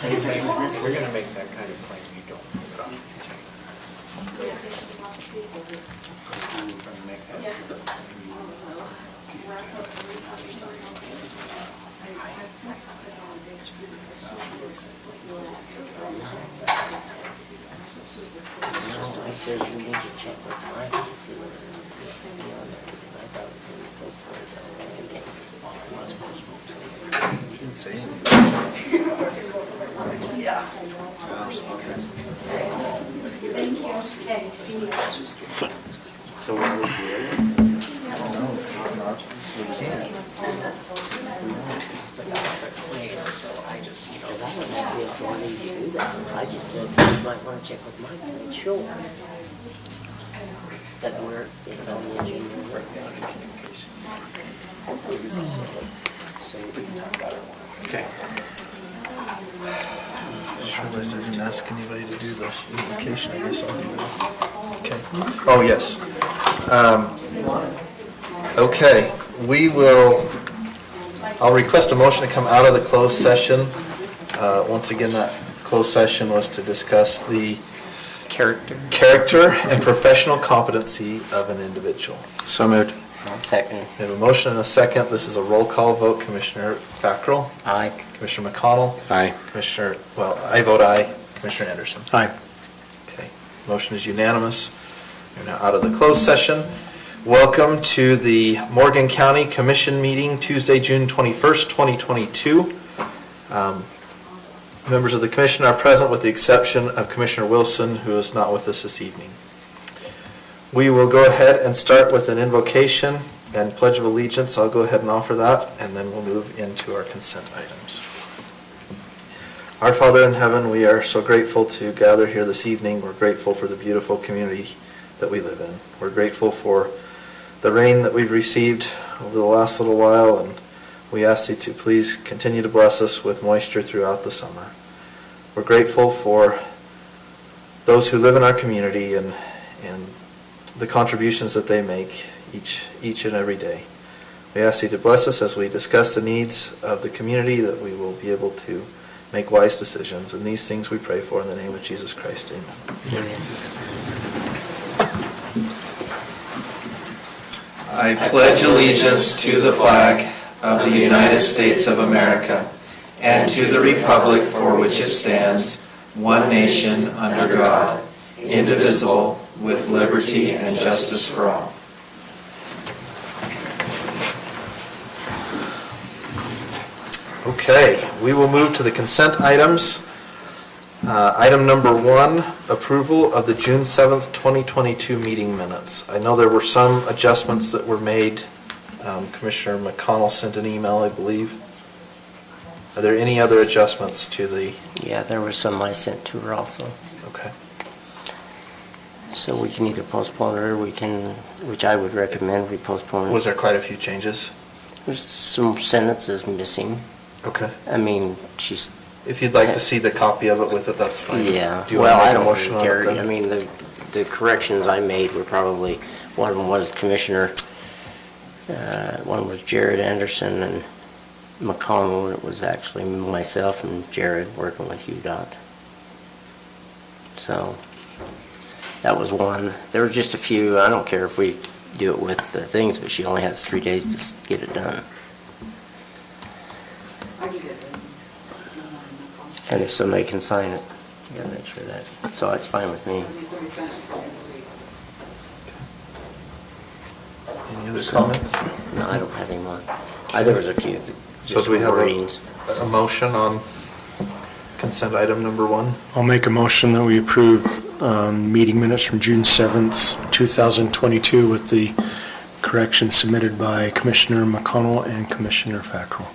We're going to make that kind of claim you don't put it on. I said we need to check with Mike to see what it is to be on there, because I thought it was going to be postponed somewhere. You didn't say anything. So what would be it? No, it's not. We can't. So I just, Because I don't have the authority to do that. I just said you might want to check with Mike to make sure that it's on the agenda. So we can talk about it. Okay. I just realized I didn't ask anybody to do the invocation. I guess I'll do that. Okay. Oh, yes. Okay, I'll request a motion to come out of the closed session. Once again, that closed session was to discuss the character and professional competency of an individual. So moved. Second. We have a motion and a second. This is a roll call vote. Commissioner Fackrell? Aye. Commissioner McConnell? Aye. I vote aye. Commissioner Anderson? Aye. Okay, motion is unanimous. We're now out of the closed session. Welcome to the Morgan County Commission meeting, Tuesday, June 21st, 2022. Members of the commission are present with the exception of Commissioner Wilson, who is not with us this evening. We will go ahead and start with an invocation and pledge of allegiance. I'll go ahead and offer that, and then we'll move into our consent items. Our Father in heaven, we are so grateful to gather here this evening. We're grateful for the beautiful community that we live in. We're grateful for the rain that we've received over the last little while, and we ask you to please continue to bless us with moisture throughout the summer. We're grateful for those who live in our community and the contributions that they make each and every day. We ask you to bless us as we discuss the needs of the community, that we will be able to make wise decisions. And these things we pray for in the name of Jesus Christ. Amen. Amen. I pledge allegiance to the flag of the United States of America and to the republic for which it stands, one nation under God, indivisible, with liberty and justice for all. Okay, we will move to the consent items. Item number 1, approval of the June 7th, 2022 meeting minutes. I know there were some adjustments that were made. Commissioner McConnell sent an email, I believe. Are there any other adjustments to the... Yeah, there was some I sent to her also. Okay. So we can either postpone it or we can, which I would recommend we postpone it. Was there quite a few changes? There's some sentences missing. Okay. I mean, she's... If you'd like to see the copy of it with it, that's fine. Yeah. Do you want to I make a don't motion on care. it then? I mean, the corrections I made were probably, one of them was Commissioner, one was Jared Anderson and McConnell. It was actually myself and Jared working with UDOT. So that was one. There were just a few. I don't care if we do it with the things, but she only has 3 days to get it done. And if somebody can sign it, you gotta make sure that, so it's fine with me. Any other comments? No, I don't have any more. There was a few. So do we have wordings. a motion on consent item number 1? I'll make a motion that we approve meeting minutes from June 7th, 2022 with the corrections submitted by Commissioner McConnell and Commissioner Fackrell.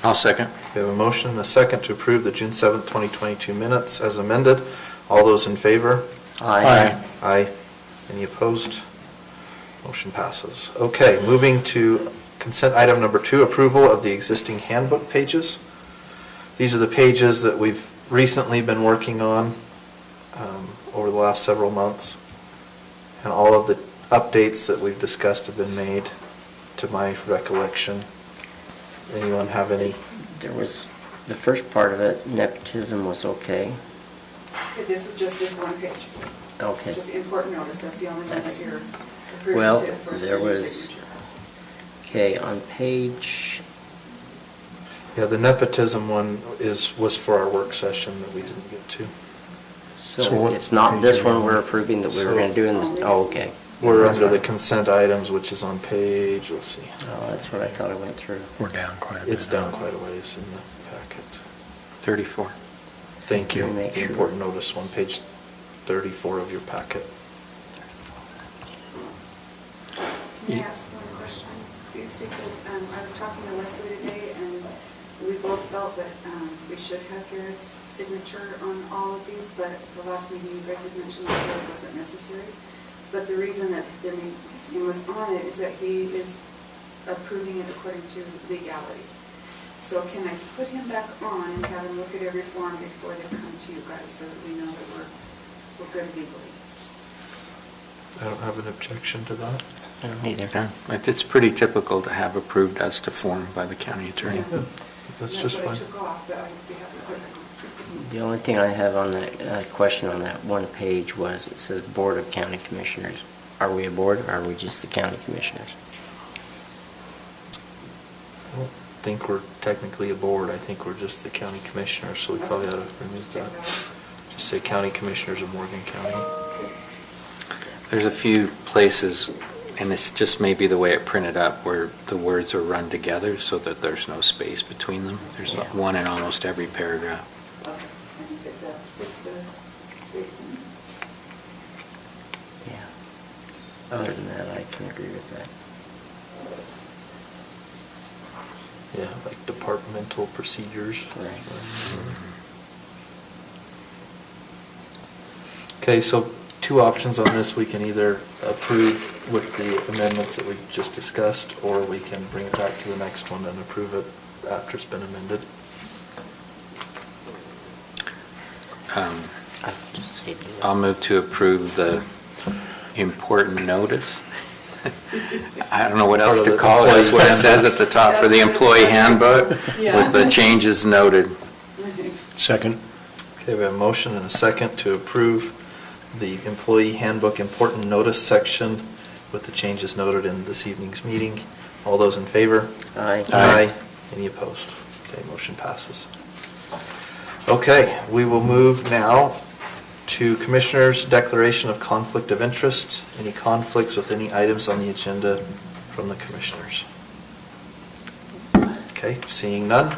I'll second. We have a motion and a second to approve the June 7th, 2022 minutes as amended. All those in favor? Aye. Aye. Any opposed? Motion passes. Okay, moving to consent item number 2, approval of the existing handbook pages. These are the pages that we've recently been working on over the last several months. And all of the updates that we've discussed have been made, to my recollection. Anyone have any? There was The first part of it, nepotism, was okay. This was just this one page. Okay. Just important notice, that's the only one that That's- you're approving Well, to first there read your was- signature. Okay, on page, Yeah, the nepotism one was for our work session that we didn't get to. So so what it's not page this are you one on? we're approving that we were gonna do in this, oh, okay. We're under the consent items, which is on page, let's see. Oh, that's what I thought I went through. We're down quite a bit. It's down quite a ways in the packet. 34. Thank you. Let me make The sure. important notice one, page 34 of your packet. May I ask one question, please? Because I was talking to Leslie today, and we both felt that we should have Garrett's signature on all of these, but at the last meeting, you guys had mentioned that it wasn't necessary. But the reason that his name was on it is that he is approving it according to legality. So can I put him back on and have him look at every form before they come to you guys, so that we know that we're good legally? I don't have an objection to that. I don't either. Yeah, it's pretty typical to have approved as to form by the county attorney. Yeah, That's just what I fine. took off, but I'd be happy to put it back on. The only thing I have on that, question on that one page was, it says Board of County Commissioners. Are we a board, or are we just the county commissioners? I don't think we're technically a board. I think we're just the county commissioners, so we probably ought to remove that. Just say county commissioners of Morgan County. There's a few places, and this just may be the way it printed up, where the words are run together so that there's no space between them. There's Yeah. one in almost every paragraph. Okay, and fit the, fix the spacing. Yeah. Other than that, I can agree with that. Yeah, like departmental procedures. Right. Okay, so two options on this. We can either approve with the amendments that we just discussed, or we can bring it back to the next one and approve it after it's been amended. I'll just say do that. I'll move to approve the important notice. I don't know what else Part to of the call it. That's what it employee says at the top for the That's what it employee says. handbook, Yeah. with the changes noted. Second. Okay, we have a motion and a second to approve the employee handbook important notice section with the changes noted in this evening's meeting. All those in favor? Aye. Aye. Any opposed? Okay, motion passes. Okay, we will move now to Commissioner's Declaration of Conflict of Interest. Any conflicts with any items on the agenda from the Commissioners? Okay, seeing none.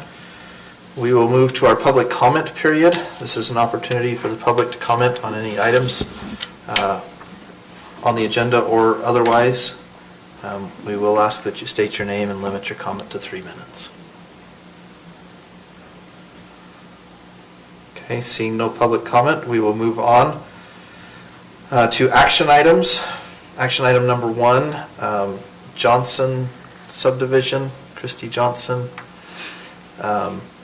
We will move to our public comment period. This is an opportunity for the public to comment on any items on the agenda or otherwise. We will ask that you state your name and limit your comment to 3 minutes. Okay, seeing no public comment, we will move on to action items. Action item number 1, Johnson subdivision, Christie Johnson.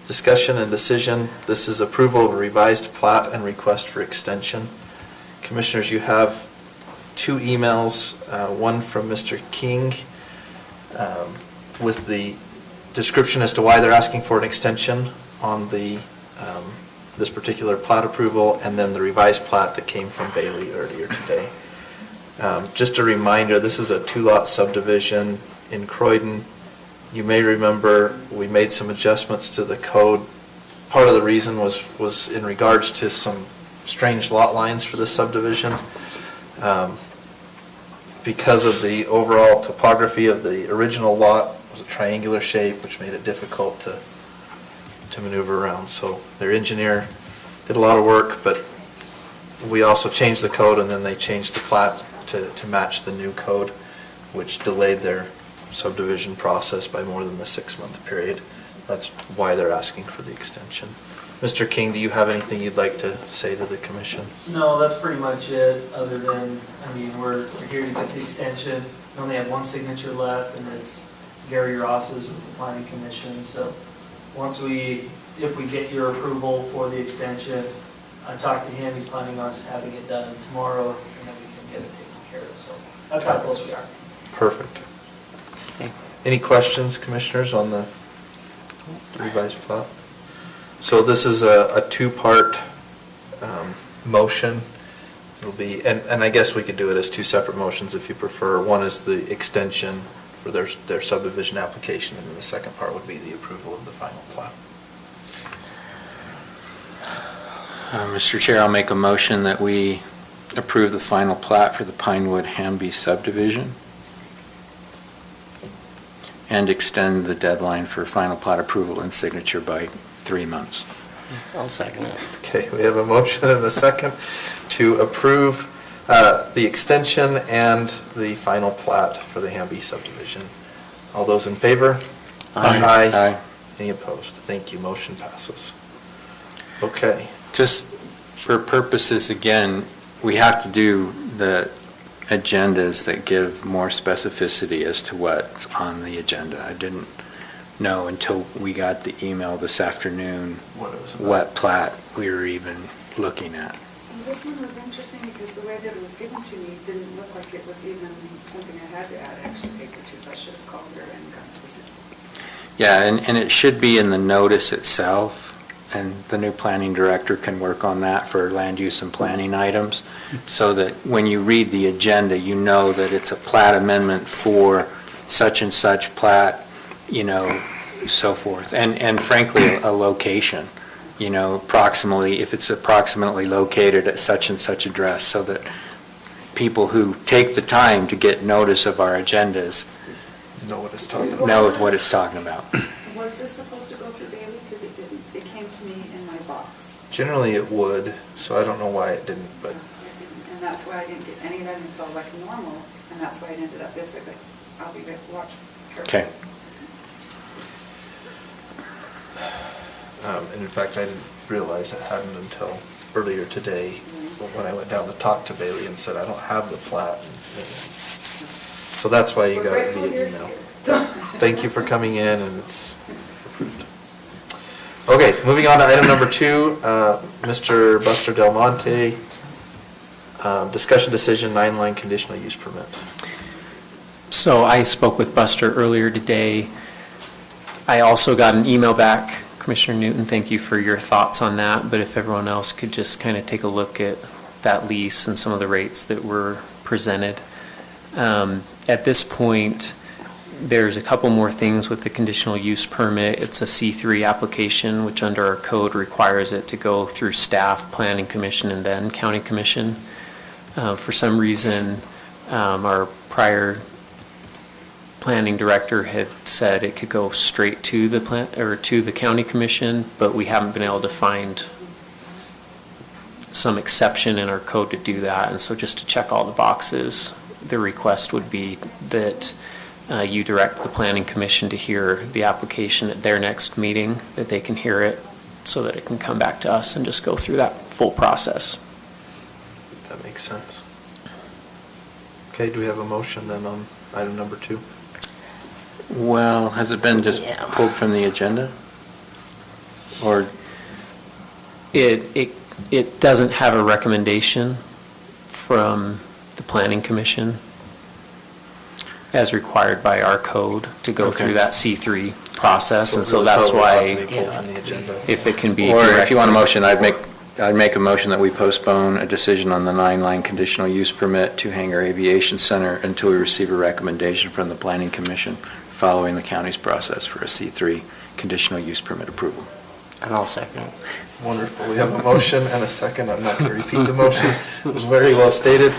Discussion and decision. This is approval of a revised plat and request for extension. Commissioners, you have 2 emails, one from Mr. King with the description as to why they're asking for an extension on the this particular plat approval, and then the revised plat that came from Bailey earlier today. Just a reminder, this is a 2-lot subdivision in Croydon. You may remember we made some adjustments to the code. Part of the reason was in regards to some strange lot lines for this subdivision. Because of the overall topography of the original lot, it was a triangular shape, which made it difficult to maneuver around. So their engineer did a lot of work, but we also changed the code, and then they changed the plat to match the new code, which delayed their subdivision process by more than the 6-month period. That's why they're asking for the extension. Mr. King, do you have anything you'd like to say to the commission? No, that's pretty much it, other than, I mean, we're here to get the extension. We only have one signature left, and it's Gary Ross's with the planning commission. So if we get your approval for the extension, I talked to him, he's planning on just having it done tomorrow, and then we can get it taken care of. So that's how close we are. Perfect. Okay. Any questions, commissioners, on the revised plat? So this is a two-part motion. It'll be, and I guess we could do it as two separate motions if you prefer. One is the extension for their subdivision application, and then the second part would be the approval of the final plat. Mr. Chair, I'll make a motion that we approve the final plat for the Pinewood Hamby subdivision and extend the deadline for final plat approval and signature by 3 months. I'll second it. Okay, we have a motion and a second to approve the extension and the final plat for the Hamby subdivision. All those in favor? Aye. Aye. Any opposed? Thank you, motion passes. Okay. Just for purposes, again, we have to do the agendas that give more specificity as to what's on the agenda. I didn't know until we got the email this afternoon What it was about. what plat we were even looking at. And this one was interesting because the way that it was given to me didn't look like it was even something I had to add extra paper to, so I should have called her and gotten specifics. Yeah, and it should be in the notice itself, and the new planning director can work on that for land use and planning items, so that when you read the agenda, you know that it's a plat amendment for such and such plat, you know, so forth. And frankly, a location, you know, approximately, if it's approximately located at such and such address, so that people who take the time to get notice of our agendas Know what it's talking about. know what it's talking about. Was this supposed to go through Bailey? Because it didn't. It came to me in my box. Generally it would, so I don't know why it didn't, but It didn't, and that's why I didn't get any of that info like normal, and that's why it ended up this way, but I'll be back, watch carefully. Okay. and in fact, I didn't realize it hadn't until earlier today when I went down to talk to Bailey and said, I don't have the plat. So that's why you We're got it grateful via you're email. here. Thank you for coming in, and it's approved. Okay, moving on to item number 2, Mr. Buster Del Monte, discussion decision, 9-line conditional use permit. So I spoke with Buster earlier today. I also got an email back. Commissioner Newton, thank you for your thoughts on that, but if everyone else could just kind of take a look at that lease and some of the rates that were presented. At this point, there's a couple more things with the conditional use permit. It's a C3 application, which under our code requires it to go through staff, planning commission, and then county commission. For some reason, our prior planning director had said it could go straight to the county commission, but we haven't been able to find some exception in our code to do that. And so just to check all the boxes, the request would be that you direct the planning commission to hear the application at their next meeting, that they can hear it so that it can come back to us and just go through that full process. That makes sense. Okay, do we have a motion then on item number 2? Well, has it been just Yeah. pulled from the agenda? Or, It doesn't have a recommendation from the planning commission as required by our code to go Okay. through that C3 process, and so it that's probably ought to why be pulled from the agenda. if it can be or direct. if you want a motion, I'd make a motion that we postpone a decision on the 9-line conditional use permit to Hangar Aviation Center until we receive a recommendation from the planning commission following the county's process for a C3 conditional use permit approval. And I'll second it. Wonderful. We have a motion and a second. I'm not going to repeat the motion. It was very well stated.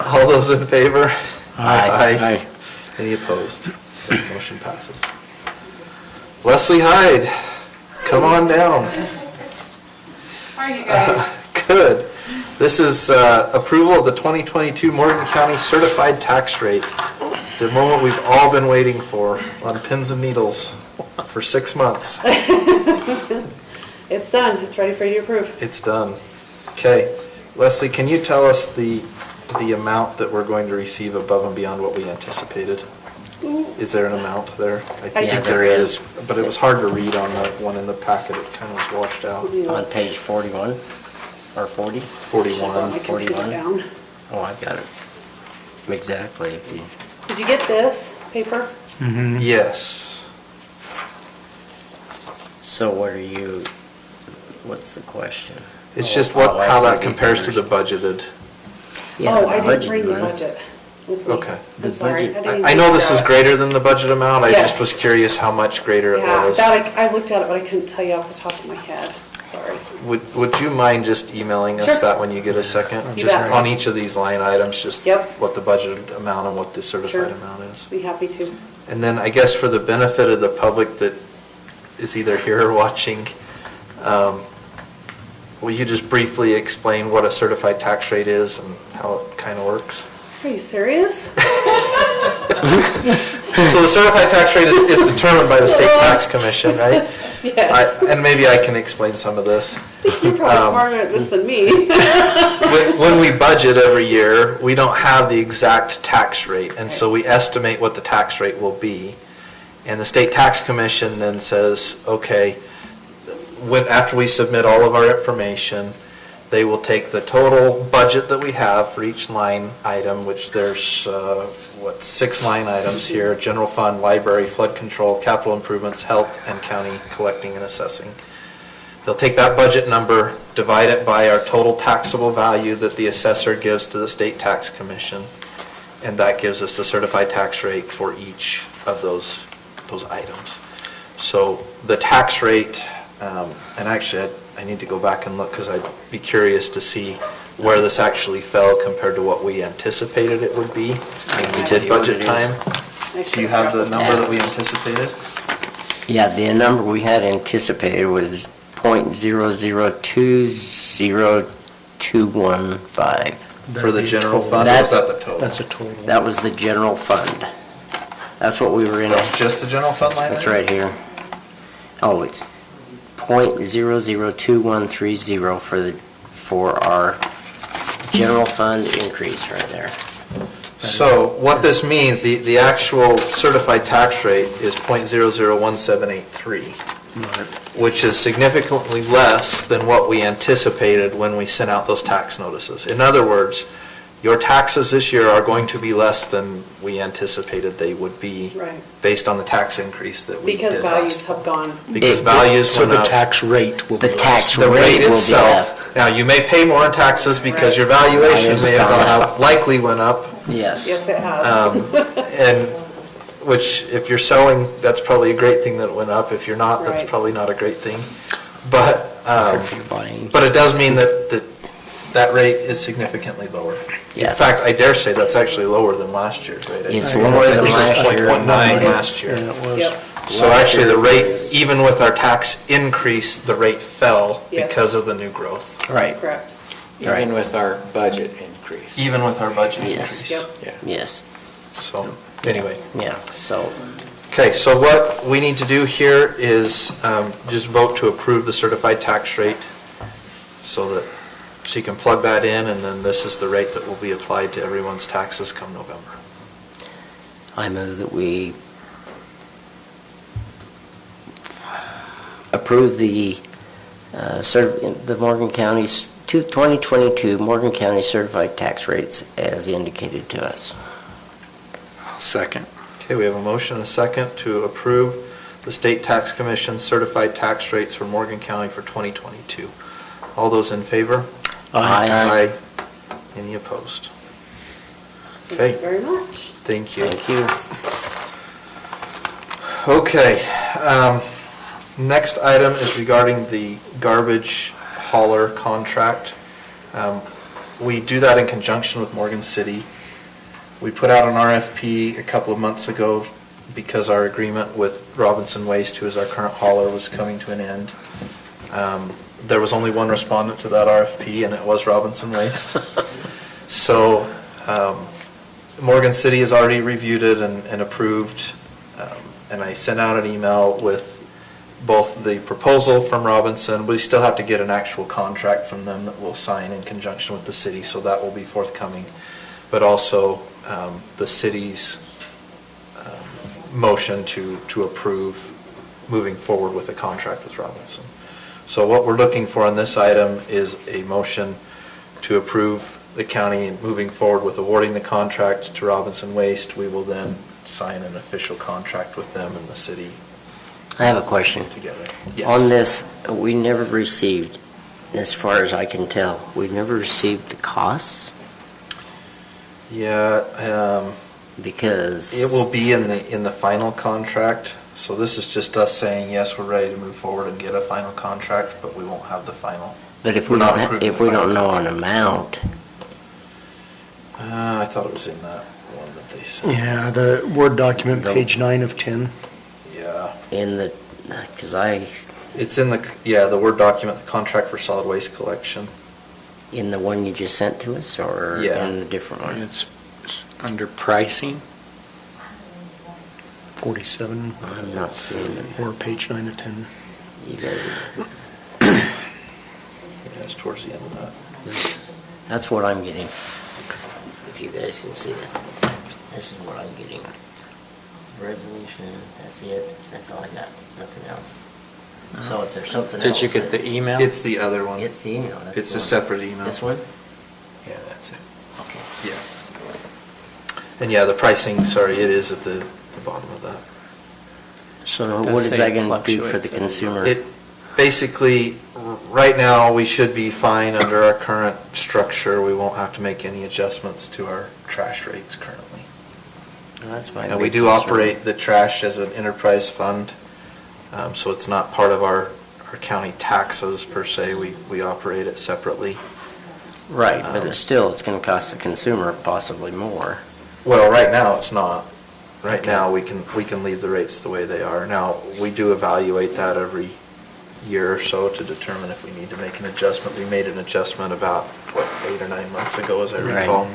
All those in favor? Aye. Any opposed? Motion passes. Leslie Hyde, come on down. How are you guys? Good. This is approval of the 2022 Morgan County Certified Tax Rate. The moment we've all been waiting for on pins and needles for 6 months. It's done. It's ready for you to approve. It's done. Okay. Leslie, can you tell us the amount that we're going to receive above and beyond what we anticipated? Is there an amount there? I think Yeah, there is. But it was hard to read on the one in the packet. It kind of was washed out. On page 41 or 40? 41. My computer 41? down. Oh, I've got it. Exactly. If you, Did you get this paper? Yes. so what are you, What's the question? It's just Oh, I how see that these compares to the numbers. budgeted. Yeah, Oh, the I didn't budget bring the money. budget with me. Okay. The I'm sorry. budget- didn't I know even this is grab it. greater than the budget amount, I just Yes. was curious how much greater it Yeah, was. I looked at it, but I couldn't tell you off the top of my head. Sorry. Would you mind just emailing us Sure. that when you get a second? You Just bet. on each of these line items, just Yep. what the budgeted amount and what the Sure. certified amount is. Be happy to. And then I guess for the benefit of the public that is either here or watching, will you just briefly explain what a certified tax rate is and how it kind of works? Are you serious? So the certified tax rate is determined by the state tax commission, right? Yes. And maybe I can explain some of this. You're probably smarter at this than me. When we budget every year, we don't have the exact tax rate, and so we estimate what the tax rate will be. And the state tax commission then says, okay, after we submit all of our information, they will take the total budget that we have for each line item, which there's, 6 line items here: general fund, library, flood control, capital improvements, health, and county collecting and assessing. They'll take that budget number, divide it by our total taxable value that the assessor gives to the state tax commission, and that gives us the certified tax rate for each of those items. So the tax rate, and actually I need to go back and look because I'd be curious to see where this actually fell compared to what we anticipated it would be when we did budget time. Do you have the number that we anticipated? Yeah, the number we had anticipated was .0020215. For the general fund, or That- was that the total? That's a total. That was the general fund. That's what we were in. That's just the general fund line? That's item? right here. Oh, it's .002130 for our general fund increase right there. So what this means, the actual certified tax rate is .001783, which is significantly less than what we anticipated when we sent out those tax notices. In other words, your taxes this year are going to be less than we anticipated they would be Right. based on the tax increase that we did Because values last. have gone. Because values So went the up. tax rate will be The less. tax The rate rate will be itself, up. now you may pay more in taxes because your valuation Value's may have gone gone up, likely went up. Yes. Yes, it has. And which, if you're selling, that's probably a great thing that it went up. If you're not, that's Right. probably not a great thing. But, If you're buying. but it does mean that rate is significantly lower. In Yeah. fact, I dare say that's actually lower than last year's rate. It's I think lower at than least last year. 0.19 last year. Yeah, it was. Yep. So Last actually, the year rate, was- even with our tax increase, the rate fell Yes. because of the new growth, Right, Correct. Right. Even with our budget increase. even with our budget Yes. increase. Yep. Yeah. yes, So, anyway. yeah, so, Okay, so what we need to do here is just vote to approve the certified tax rate so that she can plug that in, and then this is the rate that will be applied to everyone's taxes come November. I move that we approve the Morgan County's 2022 Morgan County certified tax rates as indicated to us. Second. Okay, we have a motion and a second to approve the State Tax Commission certified tax rates for Morgan County for 2022. All those in favor? Aye. Any opposed? Thank Okay, you very much. thank you. Thank you. Okay, next item is regarding the garbage hauler contract. We do that in conjunction with Morgan City. We put out an RFP a couple of months ago because our agreement with Robinson Waste, who is our current hauler, was coming to an end. There was only one respondent to that RFP, and it was Robinson Waste. So Morgan City has already reviewed it and approved, and I sent out an email with both the proposal from Robinson. We still have to get an actual contract from them that we'll sign in conjunction with the city, so that will be forthcoming. But also the city's motion to approve moving forward with a contract with Robinson. So what we're looking for on this item is a motion to approve the county moving forward with awarding the contract to Robinson Waste. We will then sign an official contract with them and the city I have a question. together. On this We never received, as far as I can tell, we never received the costs Yeah, because. it will be in the final contract. So this is just us saying, yes, we're ready to move forward and get a final contract, but we won't have the final. But if we're we not don't, approving if the we final don't know an contract. amount, I thought it was in that one that they sent. Yeah, the Word document, The- page 9 of 10. Yeah. in the, because It's in the Word document, the contract for solid waste collection. in the one you just sent to us, or Yeah. in a different one? It's under pricing. 47, I'm not seeing it. or page 9 of 10. You guys, Yeah, it's towards the end of that. that's what I'm getting. If you guys can see it. This is what I'm getting. Resolution, that's it. That's all I got. Nothing else. So if there's something else. Did you get the that- email? It's the other one. It's the email. That's It's the a one. separate email. This one? Yeah, that's it. Okay. Yeah. And yeah, the pricing, sorry, it is at the bottom of that. So Does what is say that it going to do for the fluctuates every consumer? It, basically, right now, we should be fine under our current structure. We won't have to make any adjustments to our trash rates currently. That's my And we big do concern. operate the trash as an enterprise fund, so it's not part of our county taxes per se. We operate it separately. Right, but it's still, it's going to cost the consumer possibly more. Well, right now, it's not. Right Okay. now, we can leave the rates the way they are. Now, we do evaluate that every year or so to determine if we need to make an adjustment. We made an adjustment about, 8 or 9 months ago, as I Right. recall.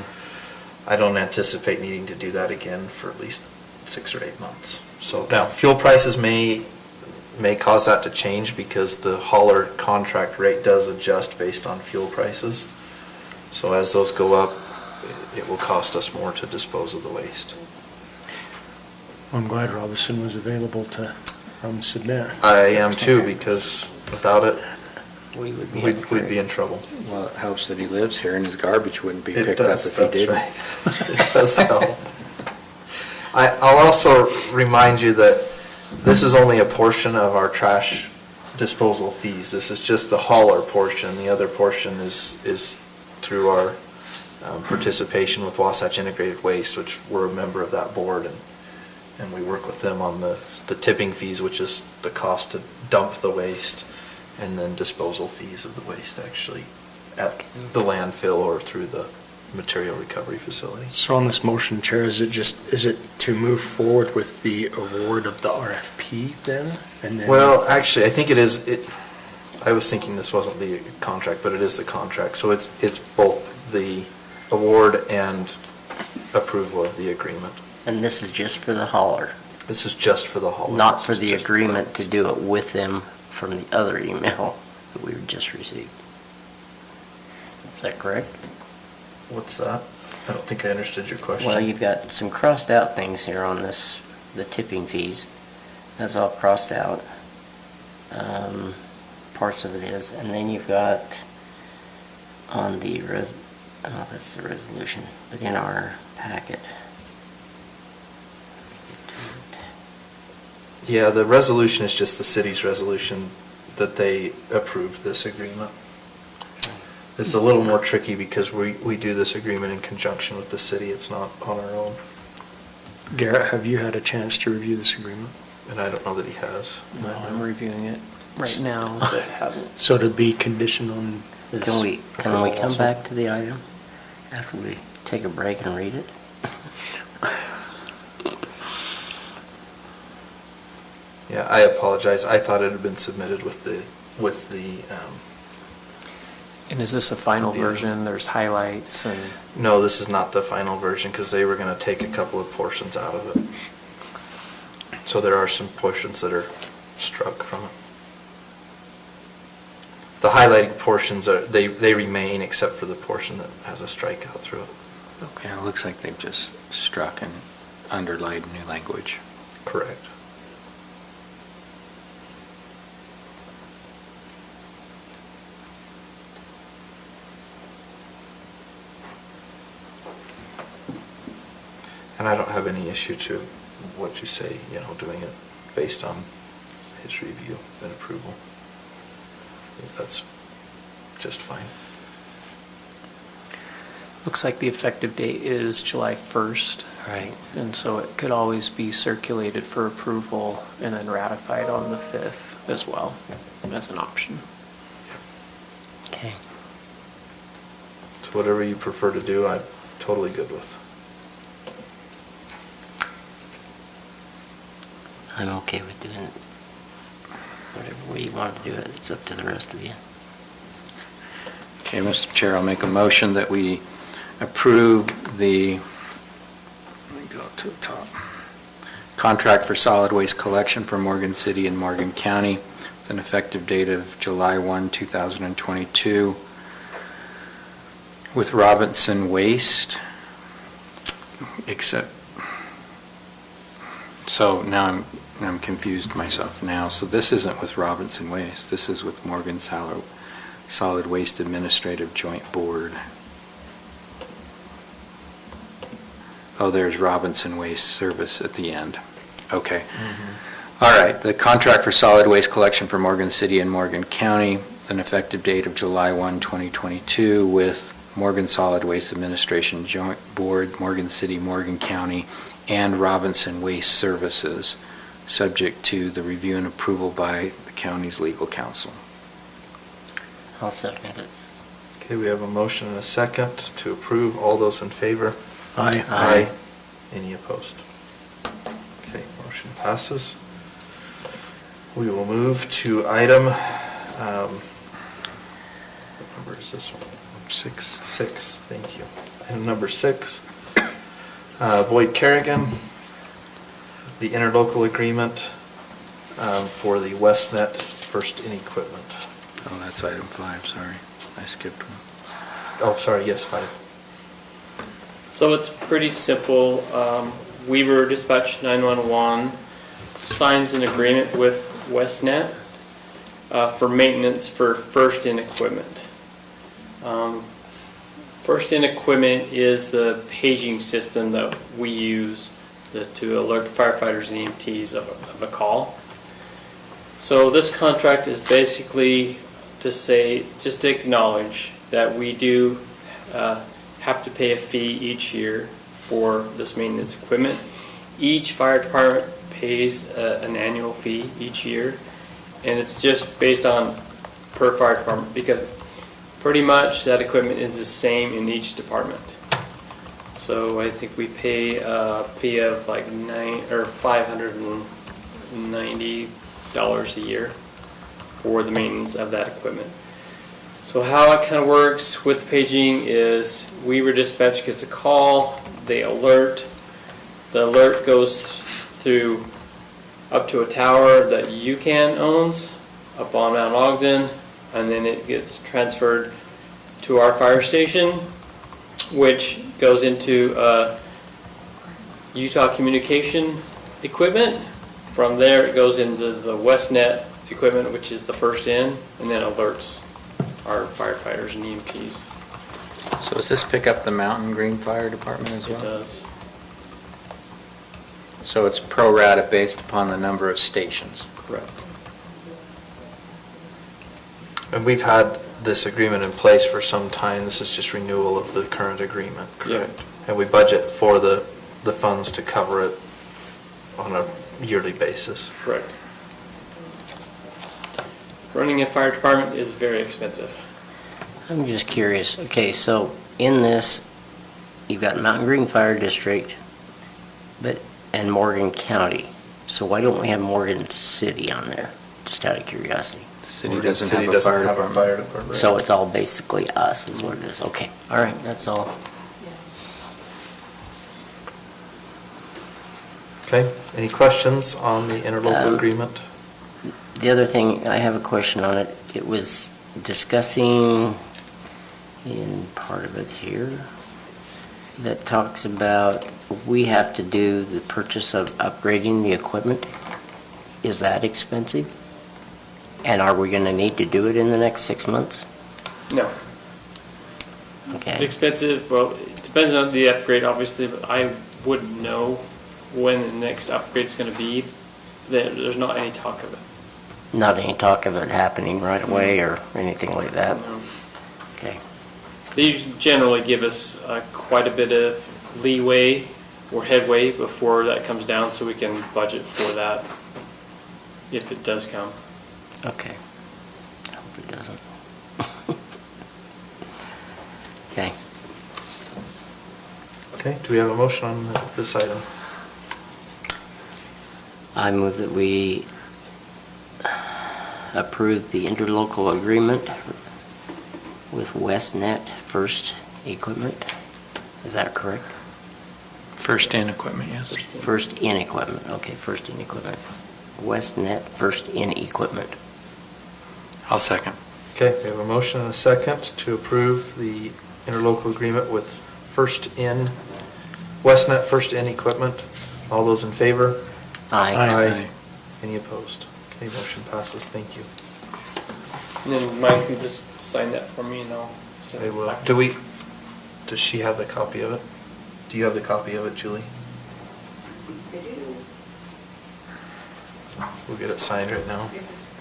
I don't anticipate needing to do that again for at least 6 or 8 months. So now, fuel prices may cause that to change because the hauler contract rate does adjust based on fuel prices. So as those go up, it will cost us more to dispose of the waste. I'm glad Robinson was available to submit. I am too, because without it, We would be. we'd be in trouble. Well, it helps that he lives here and his garbage wouldn't be It picked up does, if he that's didn't. right. It does help. I'll also remind you that this is only a portion of our trash disposal fees. This is just the hauler portion. The other portion is through our participation with Wasatch Integrated Waste, which we're a member of that board, and we work with them on the tipping fees, which is the cost to dump the waste, and then disposal fees of the waste actually at the landfill or through the material recovery facility. So on this motion, Chair, is it to move forward with the award of the RFP then? And then? Well, actually, I think it is, I was thinking this wasn't the contract, but it is the contract. So it's both the award and approval of the agreement. And this is just for the hauler, This is just for the hauler. not This for is the just agreement to plans. do it with them from the other email that we just received. Is that correct? What's that? I don't think I understood your question. Well, you've got some crossed out things here on this, the tipping fees. That's all crossed out. Parts of it is. And then you've got on the oh, that's the resolution, but in our packet. Yeah, the resolution is just the city's resolution that they approved this agreement. It's a little more tricky because we do this agreement in conjunction with the city. It's not on our own. Garrett, have you had a chance to review this agreement? And I don't know that he has. No, I'm reviewing it right now, but haven't. So to be conditioned on his Can we approval come also? back to the item after we take a break and read it? Yeah, I apologize. I thought it had been submitted with the, And is this a final The- version? There's highlights and, no, this is not the final version because they were going to take a couple of portions out of it. So there are some portions that are struck from it. The highlighted portions they remain except for the portion that has a strikeout through it. Okay, it looks like they've just struck and underlined new language. Correct. And I don't have any issue to what you say, doing it based on his review and approval. think that's just fine. Looks like the effective date is July 1st. Right. And so it could always be circulated for approval and then ratified on the 5th as well, as an option. Okay. So whatever you prefer to do, I'm totally good with. I'm okay with doing it. Whatever way you want to do it, it's up to the rest of you. Okay, Mr. Chair, I'll make a motion that we approve the, let me go up to the top, contract for solid waste collection for Morgan City and Morgan County with an effective date of July 1, 2022 with Robinson Waste, except, so now I'm confused myself now. So this isn't with Robinson Waste, this is with Morgan Solid Waste Administrative Joint Board. Oh, there's Robinson Waste Service at the end. Okay. All right, the contract for solid waste collection for Morgan City and Morgan County, an effective date of July 1, 2022 with Morgan Solid Waste Administration Joint Board, Morgan City, Morgan County, and Robinson Waste Services, subject to the review and approval by the county's legal counsel. I'll second it. Okay, we have a motion and a second to approve. All those in favor? Aye. Aye. Any opposed? Okay, motion passes. We will move to item, what number is this one? 6. 6, thank you. Item number 6, Boyd Kerrigan, the interlocal agreement for the WestNet First In equipment. Oh, that's item 5, sorry. I skipped one. Oh, sorry, yes, 5. So it's pretty simple. Weaver Dispatch 911 signs an agreement with WestNet for maintenance for First In equipment. First In equipment is the paging system that we use to alert firefighters and EMTs of a call. So this contract is basically to say, just to acknowledge that we do have to pay a fee each year for this maintenance equipment. Each fire department pays an annual fee each year, and it's just based on per fire department because pretty much that equipment is the same in each department. So I think we pay a fee of like $590 a year for the maintenance of that equipment. So how it kind of works with paging is Weaver Dispatch gets a call, they alert. The alert goes through up to a tower that UCAN owns up on Mount Ogden, and then it gets transferred to our fire station, which goes into Utah communication equipment. From there it goes into the WestNet equipment, which is the First In, and then alerts our firefighters and EMTs. So does this pick up the Mountain Green Fire Department as well? It does. So it's pro rata based upon the number of stations? Correct. And we've had this agreement in place for some time. This is just renewal of the current agreement, correct? Yeah. And we budget for the funds to cover it on a yearly basis. Correct. Running a fire department is very expensive. I'm just curious. Okay, so in this, you've got Mountain Green Fire District, and Morgan County. So why don't we have Morgan City on there? Just out of curiosity. The city Morgan doesn't City have a doesn't fire have a department. fire department. So it's all basically us, is what it is. Okay, all right, that's all. Okay, any questions on the interlocal agreement? The other thing, I have a question on it. It was discussing in part of it here that talks about we have to do the purchase of upgrading the equipment. Is that expensive? And are we going to need to do it in the next 6 months? No. Okay. Expensive, well, it depends on the upgrade, obviously, but I wouldn't know when the next upgrade is going to be. There's not any talk of it. Not any talk of it happening right away or anything like that? No. Okay. They usually generally give us quite a bit of leeway or headway before that comes down, so we can budget for that if it does come. Okay. I hope it doesn't. Okay. Okay, do we have a motion on this item? I move that we approve the interlocal agreement with WestNet First Equipment. Is that correct? First in equipment, yes. First in Equipment, okay, First in Equipment. WestNet First in Equipment. I'll second. Okay, we have a motion and a second to approve the interlocal agreement with WestNet First In Equipment. All those in favor? Aye. Any opposed? Okay, motion passes, thank you. And then Mike can just sign that for me and I'll send I it will. back. Does she have the copy of it? Do you have the copy of it, Julie? I do. We'll get it signed right now. If it's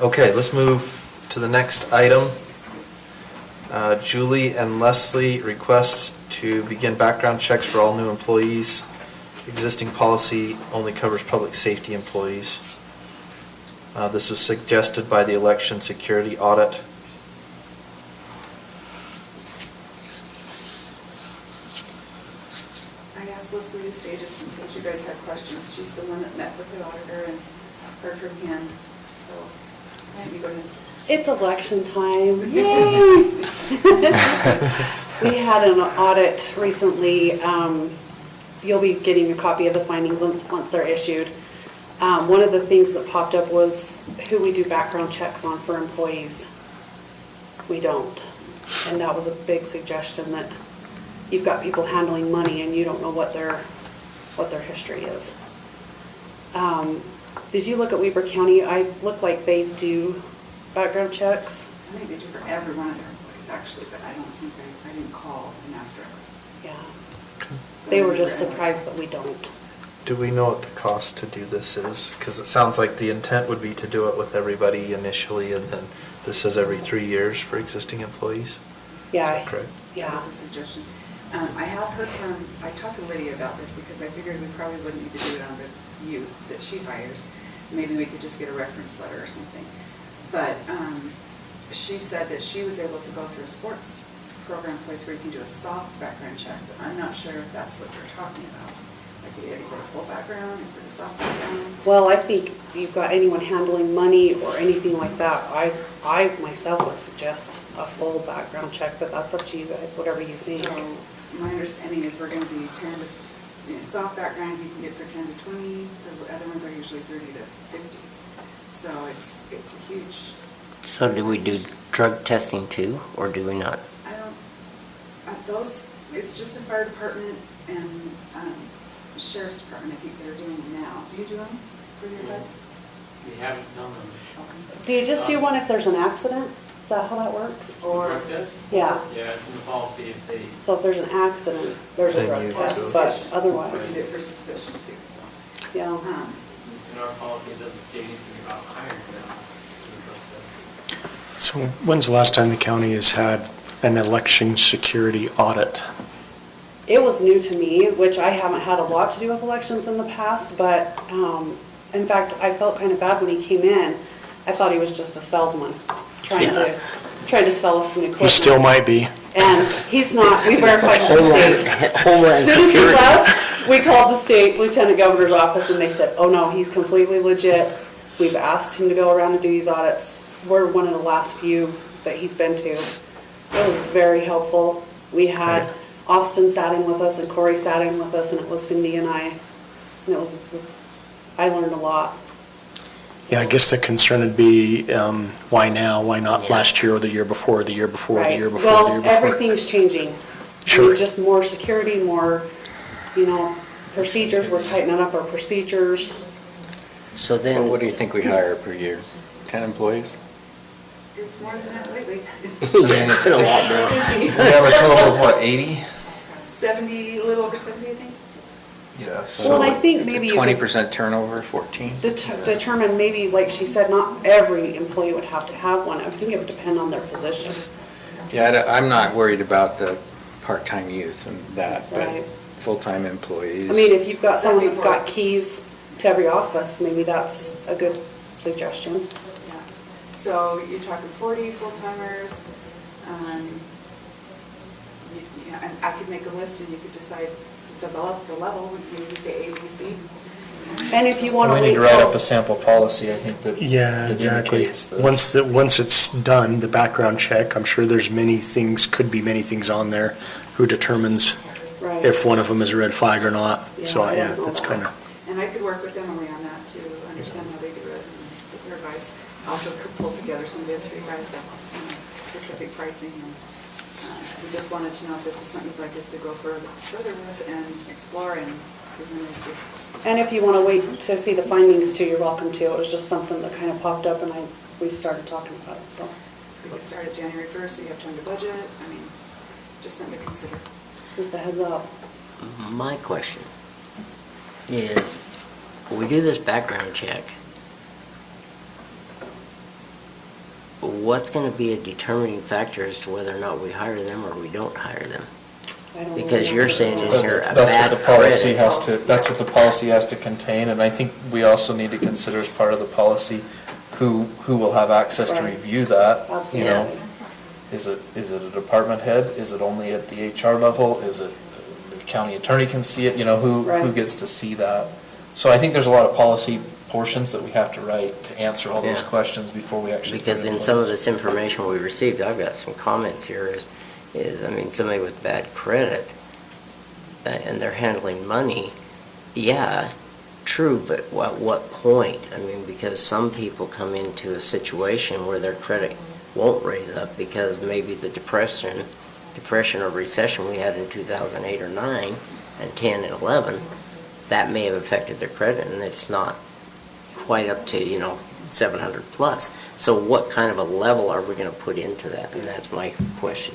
Okay, let's move to the next item. Julie and Leslie request to begin background checks for all new employees. Existing policy only covers public safety employees. This was suggested by the election security audit. I asked Leslie to stay just in case you guys had questions. She's the one that met with the auditor and heard from him, so you go ahead. It's election time. Yay! We had an audit recently. You'll be getting a copy of the findings once they're issued. One of the things that popped up was who we do background checks on for employees. We don't. And that was a big suggestion, that you've got people handling money and you don't know what their history is. Did you look at Weber County? I look like they do background checks. I think they do for every one of their employees, actually, but I don't think I didn't call and ask her. Yeah. They were just surprised that we don't. Do we know what the cost to do this is? Because it sounds like the intent would be to do it with everybody initially, and then this is every 3 years for existing employees? Yeah. Is that correct? Yeah. That was a suggestion. I have heard from, I talked to Lydia about this because I figured we probably wouldn't need to do it on the youth that she hires. Maybe we could just get a reference letter or something. But she said that she was able to go through a sports program place where you can do a soft background check, but I'm not sure if that's what they're talking about. Like, is it a full background? Is it a soft background? Well, I think you've got anyone handling money or anything like that, I myself would suggest a full background check, but that's up to you guys, whatever you think. So my understanding is we're going to be 10 to, soft background you can get for 10 to 20, the other ones are usually 30 to 50. So it's a huge. So do we do drug testing too, or do we not? I don't, those, it's just the fire department and sheriff's department, I think they're doing them now. Do you do them for your bud? We haven't done them. Do you just do one if there's an accident? Is that how that works? Or Drug test? yeah. Yeah, it's in the policy if they, So if there's an accident, there's a Then drug you test, do. but We otherwise, do it for suspicion too, so. yeah. in our policy, it doesn't state anything about hiring them to do drug tests. So when's the last time the county has had an election security audit? It was new to me, which I haven't had a lot to do with elections in the past, but in fact, I felt kind of bad when he came in. I thought he was just a salesman trying to sell us some equipment. You still might be. And he's not. We verified with the state. Homeland As soon as he Security. left, we called the state lieutenant governor's office and they said, oh no, he's completely legit. We've asked him to go around and do these audits. We're one of the last few that he's been to. It was very helpful. We had Austin sat in with us and Corey sat in with us, and it was Cindy and I. And I learned a lot. Yeah, I guess the concern would be, why now? Why not Yeah. last year or the year before, the year before, the Right. year before, the year Well, before? everything's changing. I Sure. mean, just more security, more, procedures. We're tightening up our procedures. So then. What do you think we hire per year? 10 employees? It's more than that lately. Yeah, it's been a lot more. We have a total of what, 80? 70, a little over 70, I think. Yeah. Well, and I think maybe you could 20% turnover, 14? determine maybe, like she said, not every employee would have to have one. I think it would depend on their position. Yeah, I'm not worried about the part-time youth and that, but Right. full-time employees. I mean, if you've got someone that's got keys to every office, maybe that's a good suggestion. Yeah. So you're talking 40 full-timers. And I could make a list and you could decide, develop the level, maybe say A, B, C. And if you want to We wait need to write up a till, sample policy, I think, that Yeah, that exactly. indicates this. Once it's done, the background check, I'm sure there's could be many things on there. Who determines right. if one of them is a red flag or not? So, I yeah, don't know that's that. kind of, And I could work with Emily on that to understand how they do it and get their advice. Also could pull together some bids for you guys, specific pricing. And we just wanted to know if this is something you'd like us to go further with and explore and present it. And if you want to wait to see the findings too, you're welcome to. It was just something that kind of popped up and we started talking about it, so. We could start at January 1st, so you have time to budget. I mean, just something to consider. Just a heads up. My question is, we do this background check. What's going to be a determining factor as to whether or not we hire them or we don't hire them? I don't Because really you're know. saying is That's here a that's bad what the policy credit? has to, that's what the policy has to contain, and I think we also need to consider as part of the policy who will have access to Right. review that. You know, Absolutely. is it a department head? Is it only at the HR level? Is it the county attorney can see it? You know, who Right. gets to see that? So I think there's a lot of policy portions that we have to write to answer all those Yeah. questions before we actually. Because put it in place. some of this information we received, I've got some comments here is, I mean, somebody with bad credit, and they're handling money, yeah, true, but at what point? I mean, because some people come into a situation where their credit won't raise up because maybe the depression or recession we had in 2008 or 9 and 10 and 11, that may have affected their credit, and it's not quite up to, 700 plus. So what kind of a level are we going to put into that? And that's my question.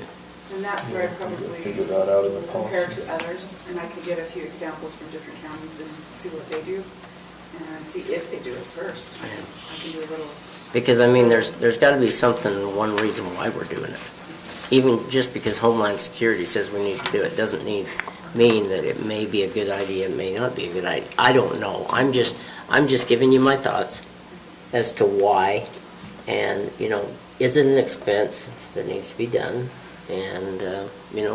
And that's where I probably Figure that out in the compare policy. to others, and I could get a few examples from different counties and see what they do, and see if they do it first. I can do a little. Because, I mean, there's got to be something, one reason why we're doing it. Even just because Homeland Security says we need to do it, doesn't mean that it may be a good idea, it may not be a good idea. I don't know. I'm just giving you my thoughts as to why, and, is it an expense that needs to be done? And,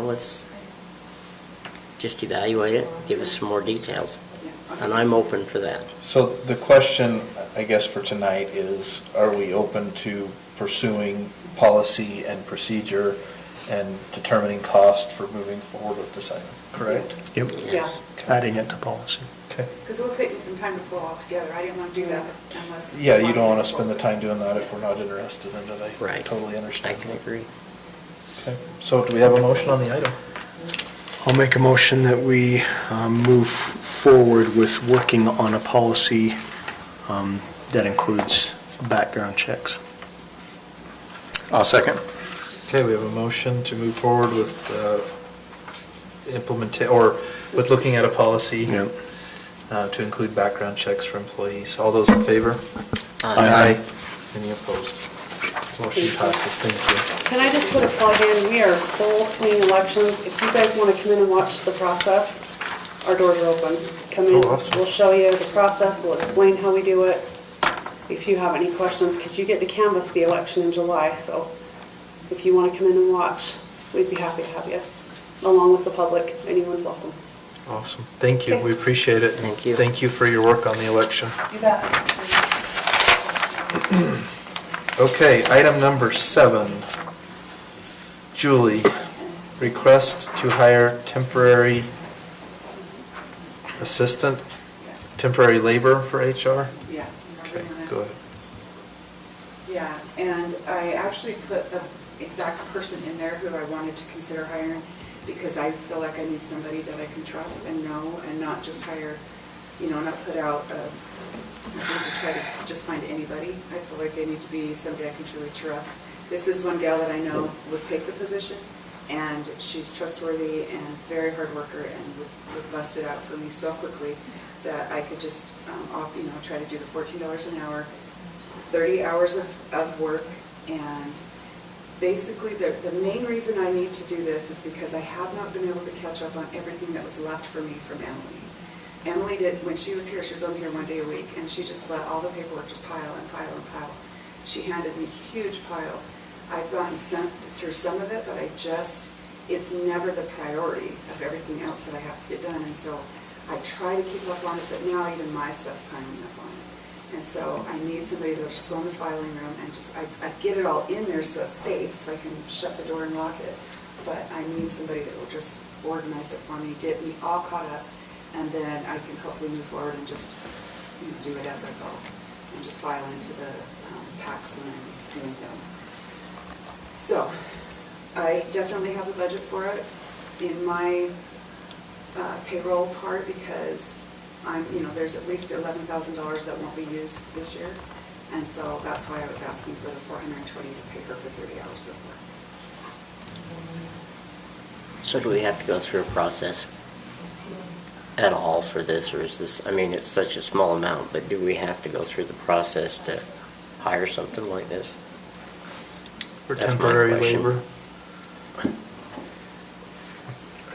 let's just evaluate it, give us some more details. And I'm open for that. So the question, I guess, for tonight is, are we open to pursuing policy and procedure and determining cost for moving forward with this item, correct? yep, Yes. adding it to policy. Okay. Because it'll take me some time to pull all together. I didn't want to do that unless. Yeah, you don't want to spend the time doing that if we're not interested in it. I Right. totally I understand. can agree. Okay, so do we have a motion on the item? I'll make a motion that we move forward with working on a policy that includes background checks. I'll second. Okay, we have a motion to move forward with with looking at a policy Yep. to include background checks for employees. All those in favor? Aye. Any opposed? Motion passes, thank you. Can I just put a plug in? We are full swing elections. If you guys want to come in and watch the process, our doors are open. Come in, Oh, awesome. we'll show you the process, we'll explain how we do it. If you have any questions, because you get to canvass the election in July, so if you want to come in and watch, we'd be happy to have you, along with the public. Anyone's welcome. Awesome, thank you, Okay. we appreciate it. Thank you. Thank you for your work on the election. You bet. Okay, item number 7. Julie, request to hire temporary assistant, temporary labor for HR? Yeah. Okay, go ahead. Yeah, and I actually put the exact person in there who I wanted to consider hiring, because I feel like I need somebody that I can trust and know, and not just hire, not put out nothing to try to just find anybody. I feel like they need to be somebody I can truly trust. This is one gal that I know would take the position. And she's trustworthy and very hard worker and would bust it out for me so quickly that I could just, try to do the $14 an hour, 30 hours of work. And basically, the main reason I need to do this is because I have not been able to catch up on everything that was left for me from Emily. Emily did, when she was here, she was only here 1 day a week, and she just let all the paperwork just pile and pile and pile. She handed me huge piles. I've gotten through some of it, but it's never the priority of everything else that I have to get done. And so I try to keep up on it, but now even my stuff's piling up on it. And so I need somebody that will just go in the filing room and I get it all in there so it's safe, so I can shut the door and lock it. But I need somebody that will just organize it for me, get me all caught up, and then I can hopefully move forward and just do it as I go and just file into the packs when I'm doing them. So I definitely have the budget for it in my payroll part because there's at least $11,000 that won't be used this year. And so that's why I was asking for the $420 to pay her for 30 hours of work. So do we have to go through a process at all for this, or is this, it's such a small amount, but do we have to go through the process to hire something like this? For That's my temporary question. labor?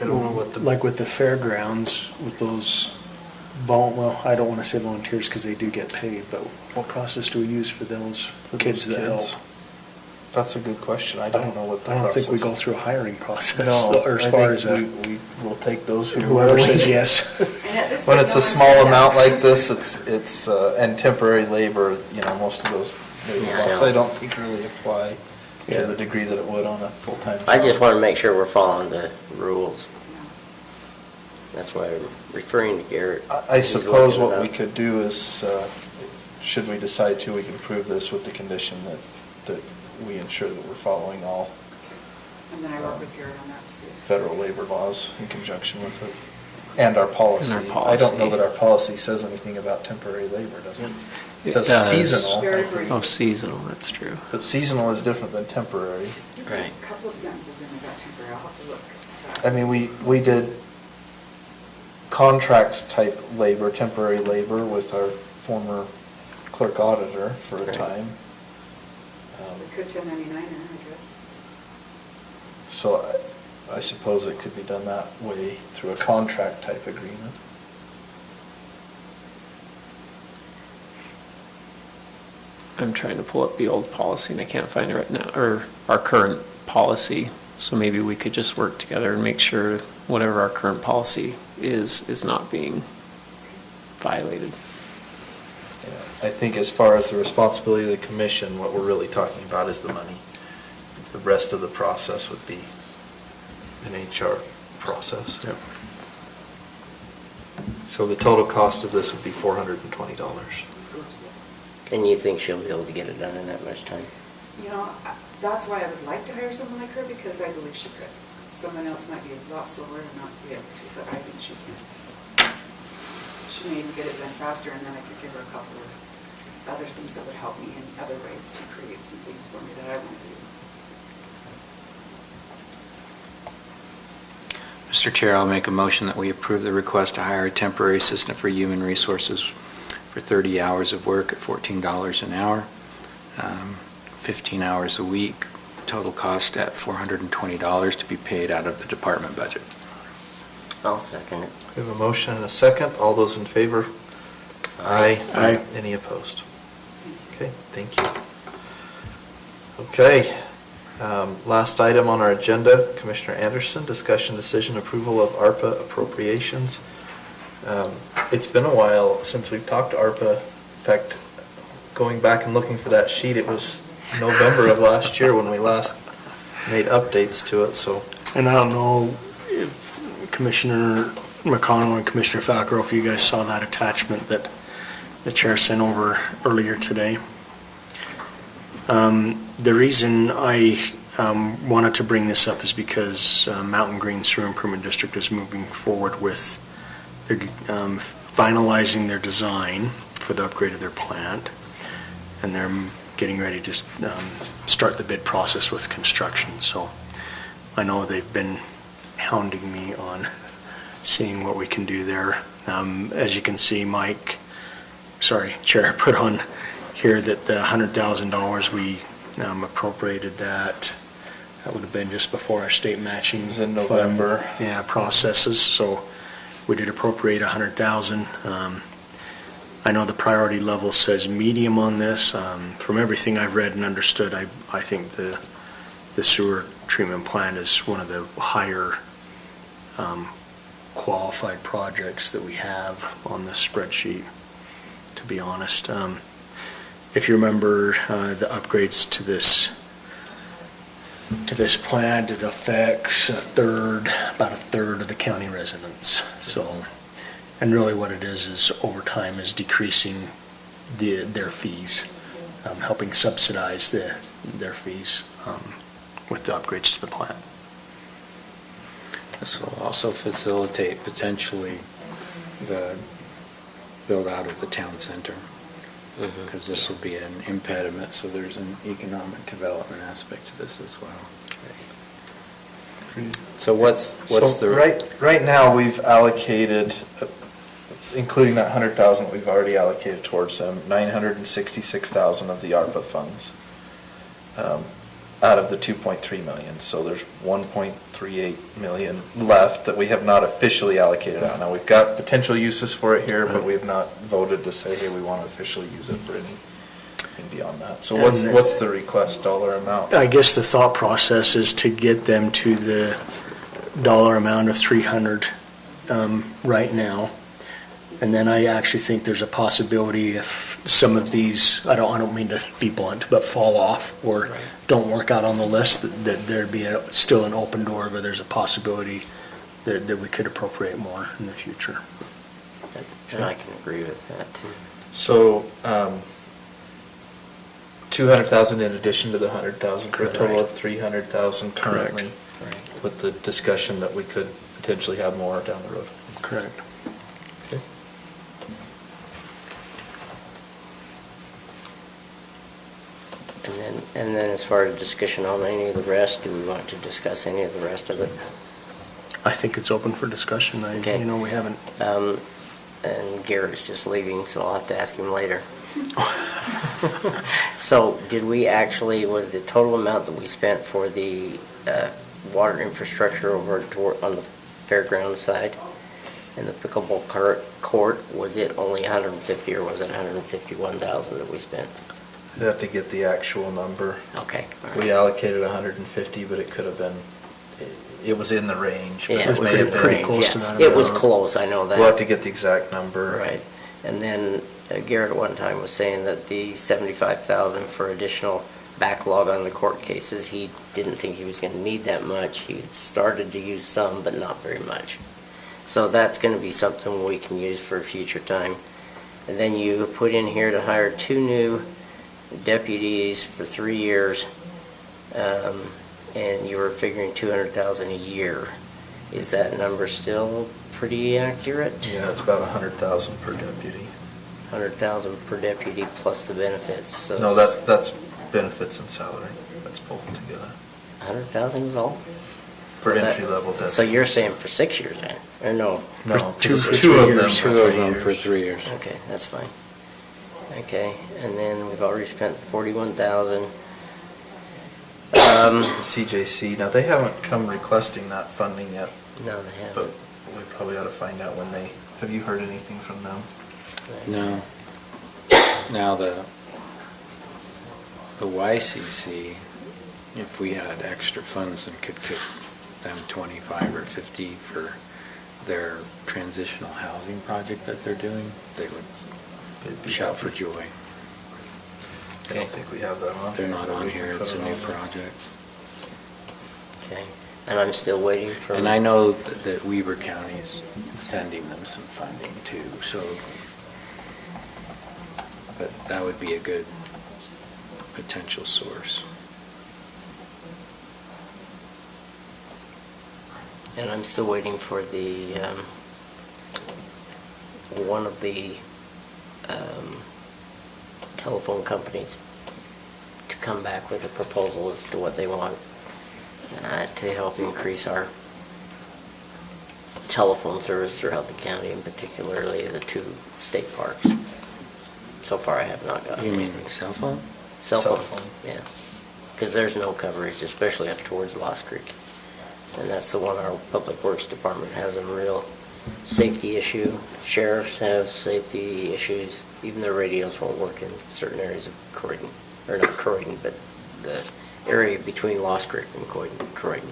I don't know what the... Like with the fairgrounds, with those, I don't want to say volunteers because they do get paid, but what process do we use for those kids that help? That's a good question. I don't know what the I don't process... think we go through a hiring process. No, Or as I far think as we will take those whoever says yes. And at this When point, it's no a one small said that. amount like this, it's and temporary labor, most of those labor Yeah, I laws, know. I don't think really apply Yeah. to the degree that it would on a full-time job. I just want to make sure we're following the rules. That's why I'm referring to Garrett. I He's suppose looking it what we up. could do is, should we decide to, we can prove this with the condition that we ensure that we're following all And then I work with Garrett on that to see if... federal labor laws in conjunction with it, and our policy. And our I don't know policy. that our policy says anything about temporary labor, does it? It It says does. seasonal, I Very think. brief. Oh, seasonal, that's true. But seasonal is different than temporary. Right. A couple of sentences in about temporary, I'll have to look at that. I mean, we did contract-type labor, temporary labor with our former clerk auditor for a Right. time. We could 1099 her, I guess. So I suppose it could be done that way through a contract-type agreement. I'm trying to pull up the old policy and I can't find it right now, or our current policy. So maybe we could just work together and make sure whatever our current policy is not being violated. I think as far as the responsibility of the commission, what we're really talking about is the money. The rest of the process would be an HR process. Yep. So the total cost of this would be $420. And you think she'll be able to get it done in that much time? That's why I would like to hire someone like her, because I believe she could. Someone else might be a lot slower and not be able to, but I think she can. She may even get it done faster, and then I could give her a couple of other things that would help me in other ways to create some things for me that I want to do. Mr. Chair, I'll make a motion that we approve the request to hire a temporary assistant for human resources for 30 hours of work at $14 an hour, 15 hours a week, total cost at $420 to be paid out of the department budget. I'll second it. We have a motion and a second. All those in favor? Aye. Aye. Any opposed? Okay, thank you. Okay, last item on our agenda, Commissioner Anderson, discussion decision approval of ARPA appropriations. It's been a while since we've talked to ARPA. In fact, going back and looking for that sheet, it was November of last year when we last made updates to it, so. And I don't know if Commissioner McConnell and Commissioner Fackrell, if you guys saw that attachment that the chair sent over earlier today. The reason I wanted to bring this up is because Mountain Green Sewer Improvement District is moving forward with their, finalizing their design for the upgrade of their plant, and they're getting ready to start the bid process with construction. So I know they've been hounding me on seeing what we can do there. As you can see, Chair, put on here that the $100,000 we appropriated that would have been just before our state matching. It was in fund, November. processes, so we did appropriate $100,000. I know the priority level says medium on this. From everything I've read and understood, I think the sewer treatment plant is one of the higher qualified projects that we have on this spreadsheet, to be honest. If you remember, the upgrades to this plant, it affects about a third of the county residents. So, and really what it is over time is decreasing their fees, helping subsidize their fees with the upgrades to the plant. This will also facilitate potentially the build-out of the town center, because this will be an impediment, so there's an economic development aspect to this as well. So what's the... Right now, we've allocated, including that 100,000 we've already allocated towards them, 966,000 of the ARPA funds out of the 2.3 million. So there's 1.38 million left that we have not officially allocated out. Now, we've got potential uses for it here, but we have not voted to say, hey, we want to officially use it for anything beyond that. So what's the request dollar amount? I guess the thought process is to get them to the dollar amount of 300 right now. And then I actually think there's a possibility if some of these, I don't mean to be blunt, but fall off or don't work out on the list, that there'd be still an open door where there's a possibility that we could appropriate more in the future. And I can agree with that too. So 200,000 in addition to the 100,000 for a total of 300,000 currently. Correct. With the discussion that we could potentially have more down the road. Correct. Okay. And then as far as discussion on any of the rest, do we want to discuss any of the rest of it? I think it's open for discussion. Okay. We haven't. And Garrett's just leaving, so I'll have to ask him later. So did we actually, was the total amount that we spent for the water infrastructure over on the fairground side and the pickleball court, was it only 150 or was it 151,000 that we spent? I'd have to get the actual number. Okay. all right. We allocated 150, but it could have been, it was in the range. But Yeah, it it was may in have the been- pretty close range, to yeah. that It was amount. close, I know that. We'll have to get the exact number. Right. And then Garrett at one time was saying that the 75,000 for additional backlog on the court cases, he didn't think he was going to need that much. He had started to use some, but not very much. So that's going to be something we can use for a future time. And then you put in here to hire 2 new deputies for 3 years, and you were figuring 200,000 a year. Is that number still pretty accurate? Yeah, it's about 100,000 per deputy. 100,000 per deputy plus the benefits, so No, it's that's benefits and salary. That's both together. 100,000 is all? For Well, that- entry level deputies. So you're saying for 6 years then? Or no? No, For 'cause for it's two two of years. them Two for of 3 them for years. 3 years. Okay, that's fine. Okay, and then we've already spent 41,000. CJC, now they haven't come requesting that funding yet, No, they but haven't. we probably ought to find out when they, have you heard anything from them? No. Now, the YCC, if we had extra funds and could give them 25 or 50 for their transitional housing project that they're doing, they would They'd be shout for happy. joy. I don't think we have that on. They're not but on we can here, put it's a it new on there. project. Okay, and I'm still waiting for... And I know that Weber County's sending them some funding too, so, but that would be a good potential source. And I'm still waiting for the, one of the telephone companies to come back with a proposal as to what they want to help increase our telephone service throughout the county, and particularly the 2 state parks. So far, I have not gotten You mean anything. cell phone? Cell Cell phone, phone. yeah. Because there's no coverage, especially up towards Lost Creek. And that's the one our Public Works Department has a real safety issue. Sheriffs have safety issues. Even their radios won't work in certain areas of Croydon. Or not Croydon, but the area between Lost Creek and Croydon.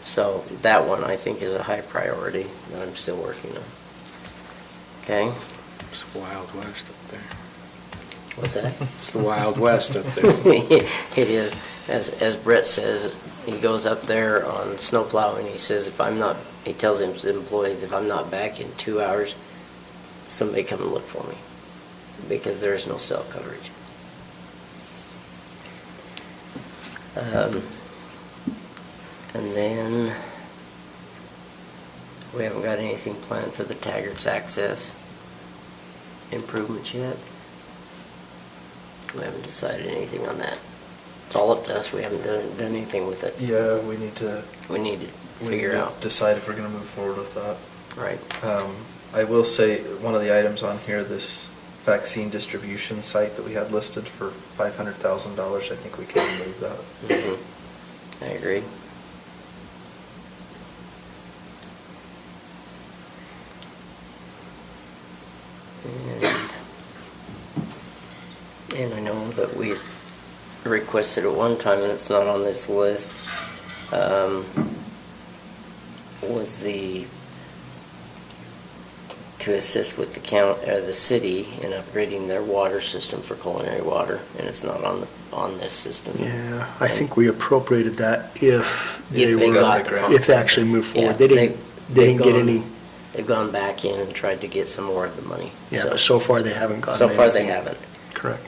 So that one, I think, is a high priority that I'm still working on. Okay? It's Wild West up there. What's that? It's the Wild West up there. It is. As Brett says, he goes up there on snow plowing, he says, he tells his employees, if I'm not back in 2 hours, somebody come and look for me, because there is no cell coverage. And then, we haven't got anything planned for the Taggart's access improvements yet. We haven't decided anything on that. It's all up to us, we haven't done anything with it. Yeah, we need to Figure out. decide if we're going to move forward with that. Right. I will say, one of the items on here, this vaccine distribution site that we had listed for $500,000, I think we can remove that. Mhm. I agree. And I know that we requested at one time, and it's not on this list, was to assist with the city in upgrading their water system for culinary water, and it's not on this system. Yeah, I think we appropriated that if If they were- got the grant. if they actually moved Yeah, forward. They didn't get gone- any, They've gone back in and tried to get some more of the money. yeah, but so far they haven't gotten So far, they anything. haven't. Correct.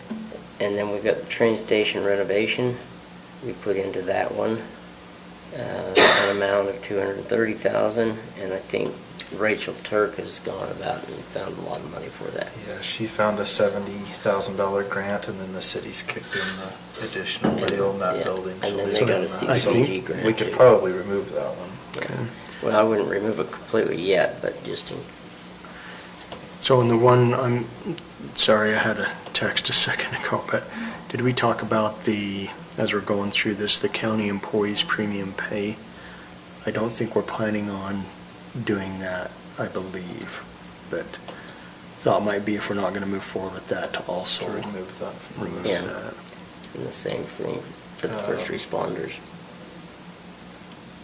And then we've got the train station renovation. We put into that one an amount of $230,000, and I think Rachel Turk has gone about and found a lot of money for that. Yeah, she found a $70,000 grant, and then the city's kicked in the additional. They own that Yeah, building. and so then they they got own a that. CCG So grant, we could too. probably remove that one. Yeah. Well, I wouldn't remove it completely yet, but just in, So in the one, I'm sorry, I had a text a second ago, but did we talk about as we're going through this, the county employees premium pay? I don't think we're planning on doing that, I believe, but thought might be if we're not going to move forward with that to also To remove that from the remove list. Yeah. that. and the same thing for the first responders.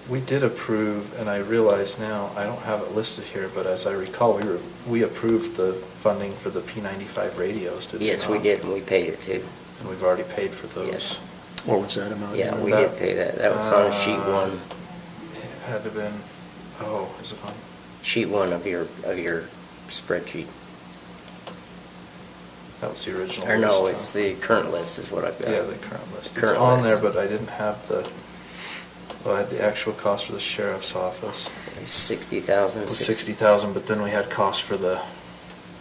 We did approve, and I realize now, I don't have it listed here, but as I recall, we approved the funding for the P95 radios, did we Yes, we not? did, and we paid it too. And we've already paid for those. Yes. What was that amount? Yeah, again? we That- did pay that. That was on sheet one. It had to have been, is it on? Sheet one of your spreadsheet. That was the original Or list. no, huh? it's the current list is what I've got. Yeah, the current list. It's Current on list. there, but I didn't have I had the actual cost for the sheriff's office. 60,000. It was 60,000, but then we had cost for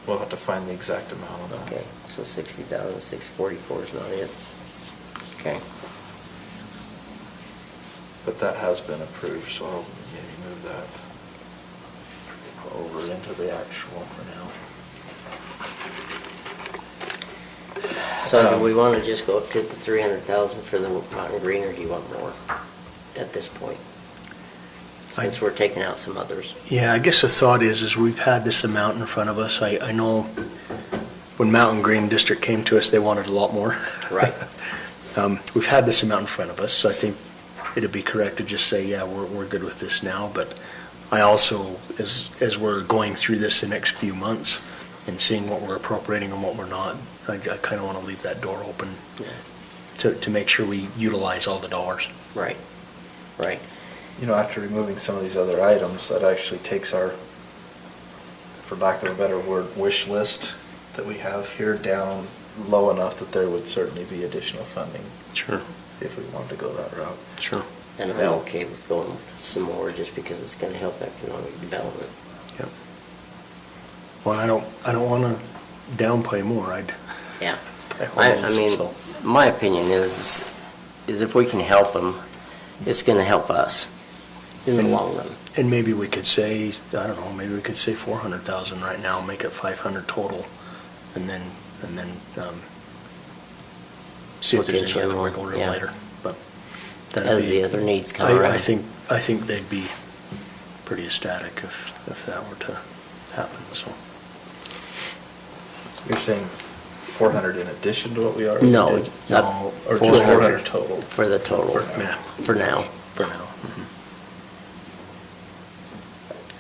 we'll have to find the exact amount of that. Okay, so 60,644 is not it. Okay. But that has been approved, so I'll maybe move that over into the actual for now. So do we want to just go up to the 300,000 for the Mountain Green, or do you want more at this point? Since we're taking out some others. Yeah, I guess the thought is we've had this amount in front of us. I know when Mountain Green District came to us, they wanted a lot more. Right. We've had this amount in front of us, so I think it'd be correct to just say, yeah, we're good with this now. But I also, as we're going through this the next few months and seeing what we're appropriating and what we're not, I kind of want to leave that door open Yeah. to make sure we utilize all the dollars. Right, right. You know, after removing some of these other items, that actually takes our, for lack of a better word, wish list that we have here down low enough that there would certainly be additional funding Sure. if we wanted to go that route. Sure. And I'm okay with going with some more just because it's going to help economic development. Yep. Well, I don't want to downplay more. Yeah. By all I means, mean, so. my opinion is if we can help them, it's going to help us in the long run. And maybe we could say, I don't know, maybe we could say 400,000 right now, make it 500 total, and then see if Look there's into any it other more, wiggle room yeah. later. But that'd As be- the other needs come I around. think they'd be pretty ecstatic if that were to happen, so. You're saying 400 in addition to what we already No, did? not Or just 400 total? For the total. For now. For now. For now.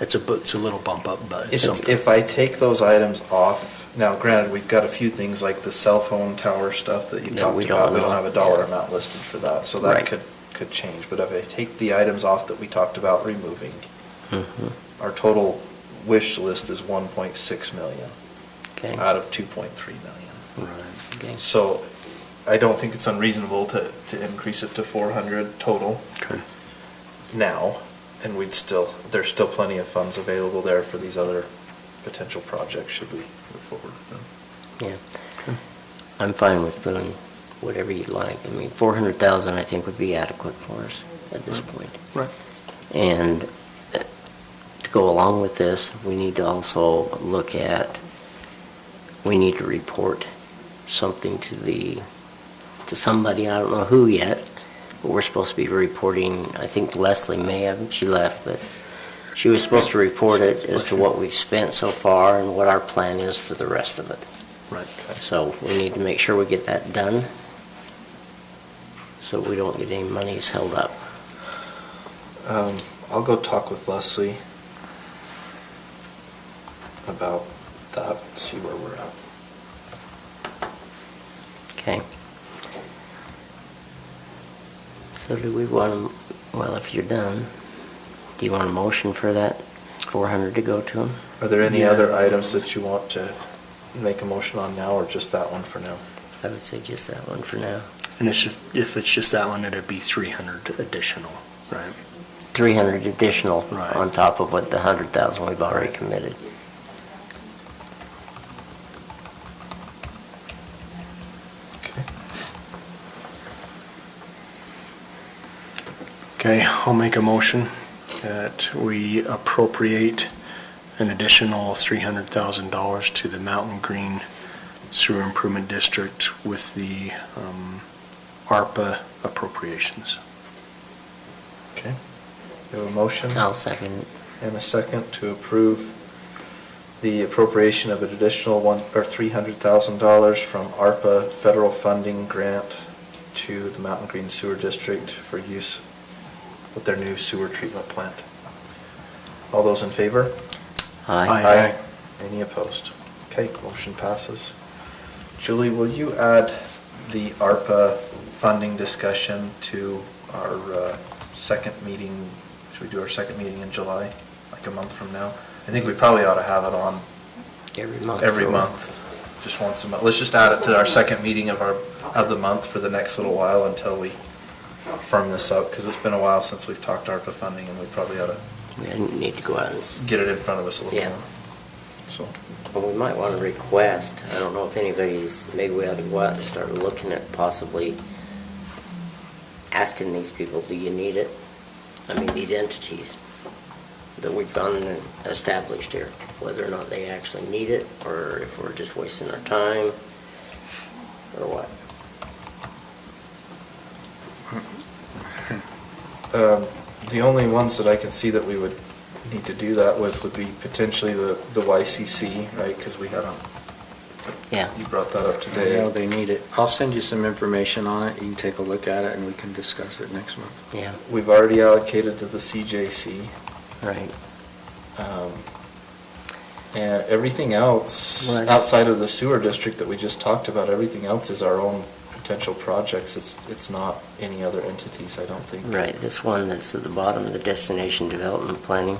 It's a little bump up, but it's something. If I take those items off, now granted, we've got a few things like the cell phone tower stuff that you That talked we don't about. We don't know. have a dollar Yeah. amount listed for that, so Right. that could change. But if I take the items off that we talked about removing, Mhm. our total wish list is 1.6 million Okay. out of 2.3 million. Right. Okay. So I don't think it's unreasonable to increase it to 400 total Okay. now, and there's still plenty of funds available there for these other potential projects should we move forward with them. Yeah. I'm fine with doing whatever you'd like. I mean, 400,000 I think would be adequate for us at this point. Right. And to go along with this, we need to also look at, we need to report something to somebody, I don't know who yet, but we're supposed to be reporting, I think Leslie may have, she left, but she was supposed to report it as to what we've spent so far and what our plan is for the rest of it. Right. So we need to make sure we get that done, so we don't get any monies held up. I'll go talk with Leslie about that and see where we're at. Okay. So do we want to, well, if you're done, do you want a motion for that 400 to go to them? Are there any Yeah. other items that you want to make a motion on now, or just that one for now? I would say just that one for now. And if it's just that one, it'd be 300 additional, right? 300 additional Right. on top of what the 100,000 we've already committed. Okay. Okay, I'll make a motion that we appropriate an additional $300,000 to the Mountain Green Sewer Improvement District with the ARPA appropriations. Okay. We have a motion I'll second it. and a second to approve the appropriation of an additional $300,000 from ARPA federal funding grant to the Mountain Green Sewer District for use with their new sewer treatment plant. All those in favor? Aye. Any opposed? Okay, motion passes. Julie, will you add the ARPA funding discussion to our second meeting? Should we do our second meeting in July, like a month from now? I think we probably ought to have it on Every month. every month, just once a month. Let's just add it to our second meeting of the month for the next little while until we firm this up, because it's been a while since we've talked ARPA funding, and we probably ought to We need to go out and, get it in front of us a little Yeah. more. So, well, we might want to request, I don't know if anybody's, maybe we ought to go out and start looking at possibly asking these people, do you need it? I mean, these entities that we've gone and established here, whether or not they actually need it, or if we're just wasting our time, or what. the only ones that I can see that we would need to do that with would be potentially the YCC, right? Because we haven't, Yeah. you brought that up I today. know they need it. I'll send you some information on it. You can take a look at it and we can discuss it next month. Yeah, We've already allocated to the CJC. right. And everything else, Right. outside of the sewer district that we just talked about, everything else is our own potential projects. It's not any other entities, I don't think. Right, this one that's at the bottom, the destination development planning,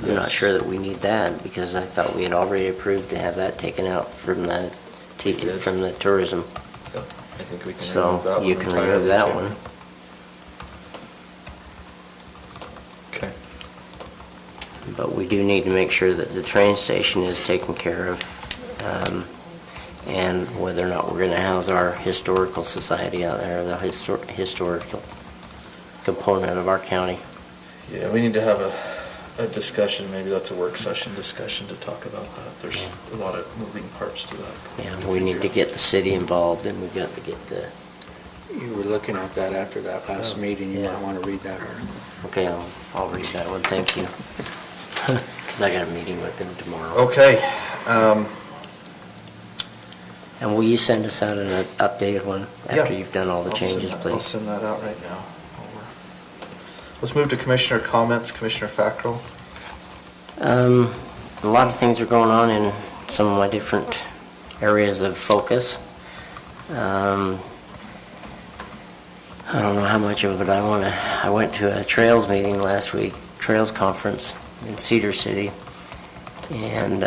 I'm not Yes. sure that we need that, because I thought we had already approved to have that taken out from the, We did. from the tourism. Yep, I think we can So remove that one you can entirely, remove that too. one. Okay. But we do need to make sure that the train station is taken care of, and whether or not we're gonna house our historical society out there, the historical. component of our county. Yeah, we need to have a discussion, maybe that's a work session discussion to talk about that. There's a lot of moving parts to that. And we need to get the city involved, and we've got to get the, You were looking at that after that last meeting, you might want to read that article. okay, I'll read that one, thank you. Because I got a meeting with him tomorrow. Okay, And will you send us out an updated one after Yeah. you've done all the changes, I'll please? send that out right now. Over. Let's move to commissioner comments. Commissioner Fackrell. A lot of things are going on in some of my different areas of focus. I don't know how much of it I went to a trails meeting last week, trails conference in Cedar City, and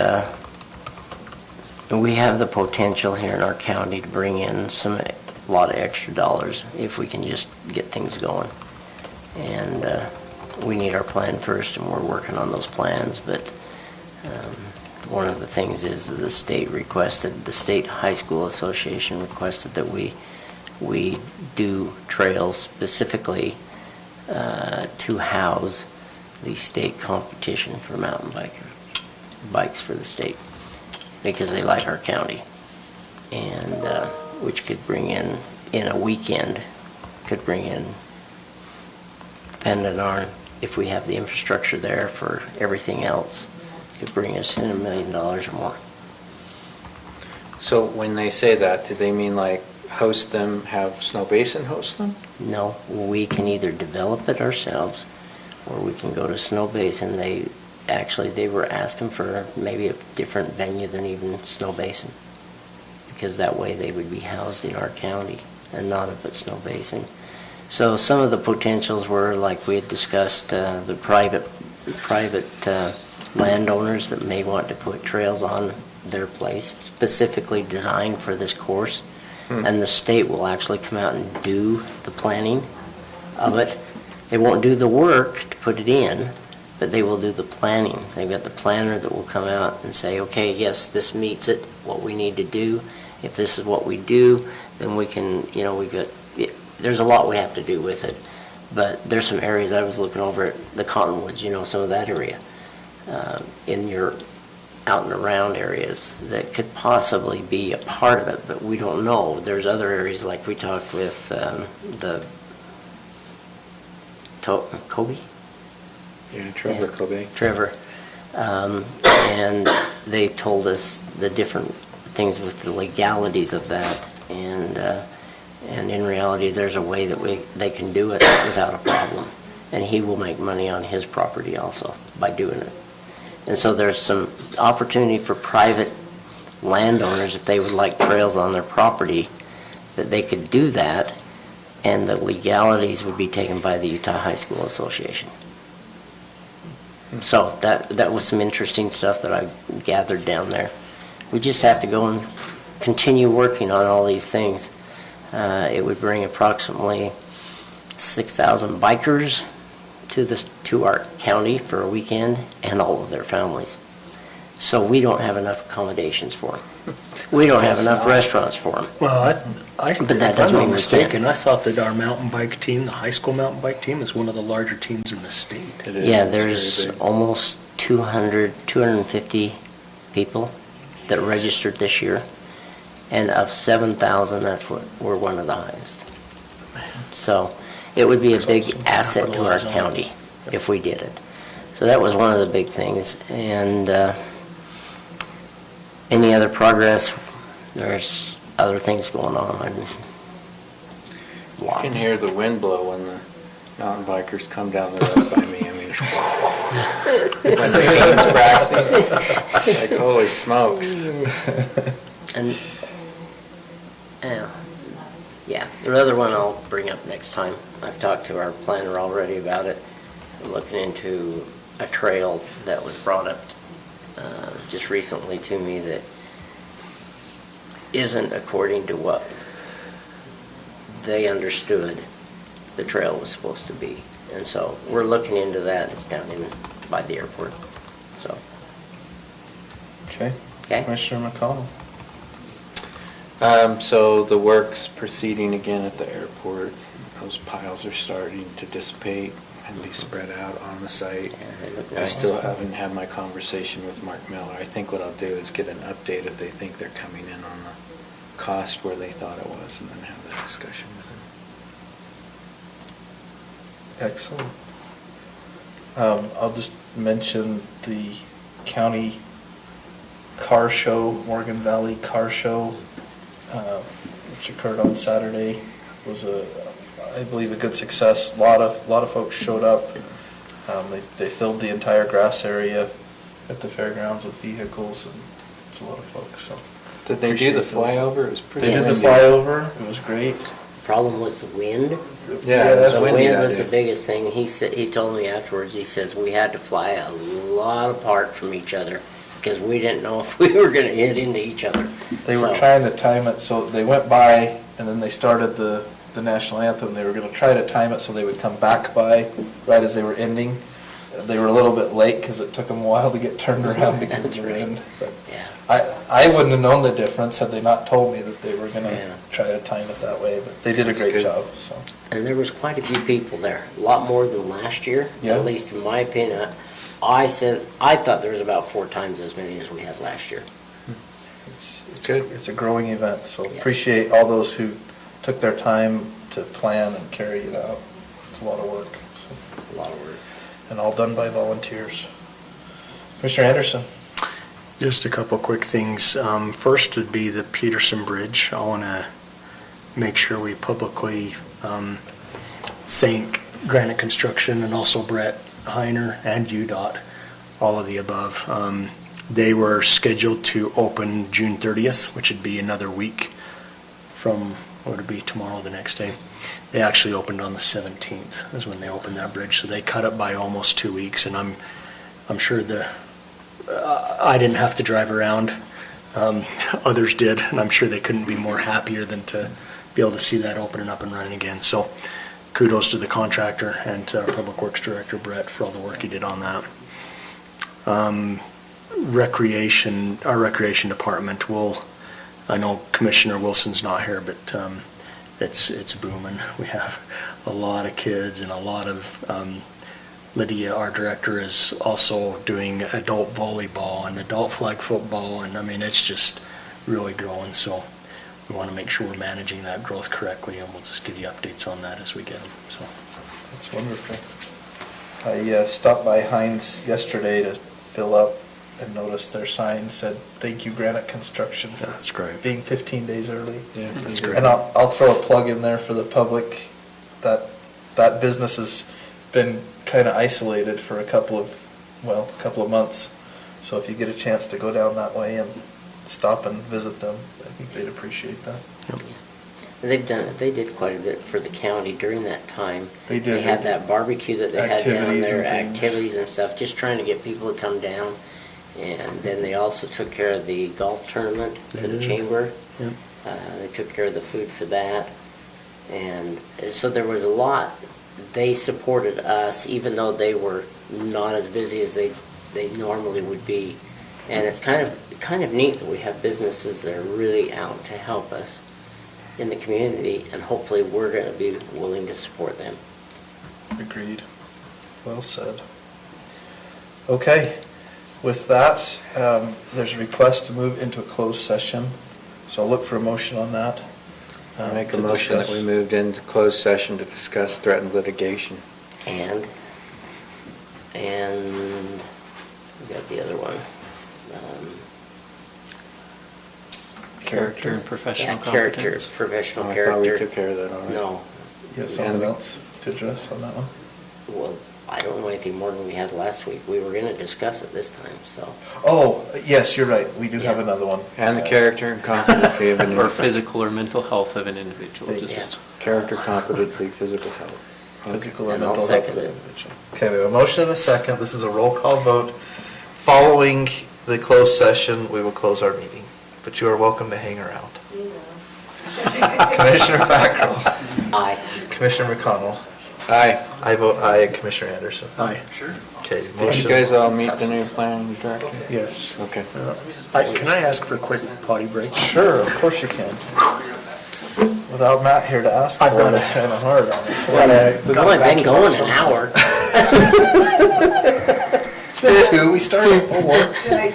we have the potential here in our county to bring in a lot of extra dollars if we can just get things going. And we need our plan first, and we're working on those plans, but one of the things is the State High School Association requested that we do trails specifically to house the state competition for mountain bikes for the state, because they like our county, and which could bring in a weekend, depending on if we have the infrastructure there for everything else, could bring us in $1 million or more. So when they say that, do they mean like host them, have Snow Basin host them? No, we can either develop it ourselves, or we can go to Snow Basin. They were asking for maybe a different venue than even Snow Basin, because that way they would be housed in our county and not up at Snow Basin. So some of the potentials were, like we had discussed, the private landowners that may want to put trails on their place, specifically designed for this course. And the state will actually come out and do the planning of it. They won't do the work to put it in, but they will do the planning. They've got the planner that will come out and say, okay, yes, this meets it, what we need to do. If this is what we do, then we can, there's a lot we have to do with it. But there's some areas, I was looking over at the Cottonwoods, some of that area, in your out and around areas that could possibly be a part of it, but we don't know. There's other areas, like we talked with Kobe? Yeah, Trevor Kobe. Trevor. And they told us the different things with the legalities of that, and in reality, there's a way that they can do it without a problem. And he will make money on his property also by doing it. And so there's some opportunity for private landowners, if they would like trails on their property, that they could do that, and the legalities would be taken by the Utah High School Association. So that was some interesting stuff that I gathered down there. We just have to go and continue working on all these things. It would bring approximately 6,000 bikers to our county for a weekend, and all of their families. So we don't have enough accommodations for them. We don't have enough restaurants for them. Well, But that if doesn't I'm mean not we can't. mistaken, I thought that our mountain bike team, the high school mountain bike team, is one of the larger teams in the state. It is. Yeah, It's there's very big. almost 250 people that registered this year, and of 7,000, we're one of the highest. So it would be a big asset to our county if we did it. So that was one of the big things. And any other progress? There's other things going on. You Lots. can hear the wind blow when the mountain bikers come down the road by me. I mean, when the team's practicing, like, holy smokes. And, yeah, the other one I'll bring up next time. I've talked to our planner already about it. We're looking into a trail that was brought up just recently to me that isn't according to what they understood the trail was supposed to be. And so we're looking into that. It's down by the airport. So. Okay. Okay. Commissioner McConnell. So the work's proceeding again at the airport. those piles are starting to dissipate and be spread out on the site. Yeah, they look I nice. still haven't had my conversation with Mark Miller. I think what I'll do is get an update if they think they're coming in on the cost where they thought it was, and then have that discussion with them. Excellent. I'll just mention the county car show, Morgan Valley Car Show, which occurred on Saturday, was I believe a good success. A lot of folks showed up. They filled the entire grass area at the fairgrounds with vehicles, and it's a lot of folks, so. Did they do the Appreciate those. flyover? It was pretty They did the windy. flyover, it was great. Problem was the wind. Yeah, it was The windy wind that was the day. biggest thing. He told me afterwards, he says, we had to fly a lot apart from each other because we didn't know if we were gonna hit into each other. They were So- trying to time it, so they went by, and then they started the national anthem. They were gonna try to time it so they would come back by right as they were ending. They were a little bit late because it took them a while to get turned around because of the wind. But Yeah. I wouldn't have known the difference had they not told me that they were gonna Yeah. try to time it that way, but they did a That's great good. job, so. And there was quite a few people there, a lot more than last year, Yeah. at least in my opinion. I thought there was about 4 times as many as we had last year. It's Good. It's a growing event, so Yes. appreciate all those who took their time to plan and carry it out. It's a lot of work, so. A lot of work. And all done by volunteers. Commissioner Anderson? Just a couple quick things. First would be the Peterson Bridge. I want to make sure we publicly thank Granite Construction and also Brett Heiner and UDOT, all of the above. They were scheduled to open June 30th, which would be another week from, what would it be, tomorrow, the next day. They actually opened on the 17th is when they opened that bridge, so they cut it by almost 2 weeks, and I'm sure I didn't have to drive around. Others did, and I'm sure they couldn't be more happier than to be able to see that open and up and running again. So kudos to the contractor and to our Public Works Director, Brett, for all the work he did on that. Our recreation department I know Commissioner Wilson's not here, but it's booming. We have a lot of kids and a lot of, Lydia, our director, is also doing adult volleyball and adult flag football, and I mean, it's just really growing, so we want to make sure we're managing that growth correctly, and we'll just give you updates on that as we get them, so. That's wonderful. I stopped by Heinz yesterday to fill up and noticed their sign said, "Thank you, Granite Construction," for That's great. being 15 days early. Yeah, That's great. great. And I'll throw a plug in there for the public. That business has been kind of isolated for a couple of months. So if you get a chance to go down that way and stop and visit them, I think they'd appreciate that. And they did quite a bit for the county during that time. They did. They had that barbecue that they had down Activities there, and things. activities and stuff, just trying to get people to come down. And then they also took care of the golf tournament for the They did. chamber. Yep. They took care of the food for that. And so there was a lot. They supported us, even though they were not as busy as they normally would be. And it's kind of neat that we have businesses that are really out to help us in the community, and hopefully we're going to be willing to support them. Agreed. Well said. Okay, with that, there's a request to move into a closed session, so I'll look for a motion on that. I make a to motion that discuss. we moved into closed session to discuss threatened litigation. And we got the other one. Character and professional Yeah, character, competence. professional Oh, I character. thought we took care of that already. No, You have something else to address on that one? well, I don't know anything more than we had last week. We were going to discuss it this time, so. Oh, yes, you're right, we do have Yeah. another one. And the character and competency of an Or individual. physical or mental health of an individual, Yeah. just. Character, competency, physical health. Physical or And I'll mental health of second the it. individual. Okay, we have a motion and a second. This is a roll call vote. Following the closed session, we will close our meeting, but you are welcome to hang around. Commissioner Fackrell. Aye. Commissioner McConnell. Aye. I vote aye, and Commissioner Anderson. Aye. Okay, Did you motion guys all meet the new passes. planning director? Yes. Okay. Can I ask for a quick potty break? Sure, of course you can. Without Matt here to ask for I've got it, it's it. kind of hard on us. We've only been going an hour. It's been 2, we started at 4. Can I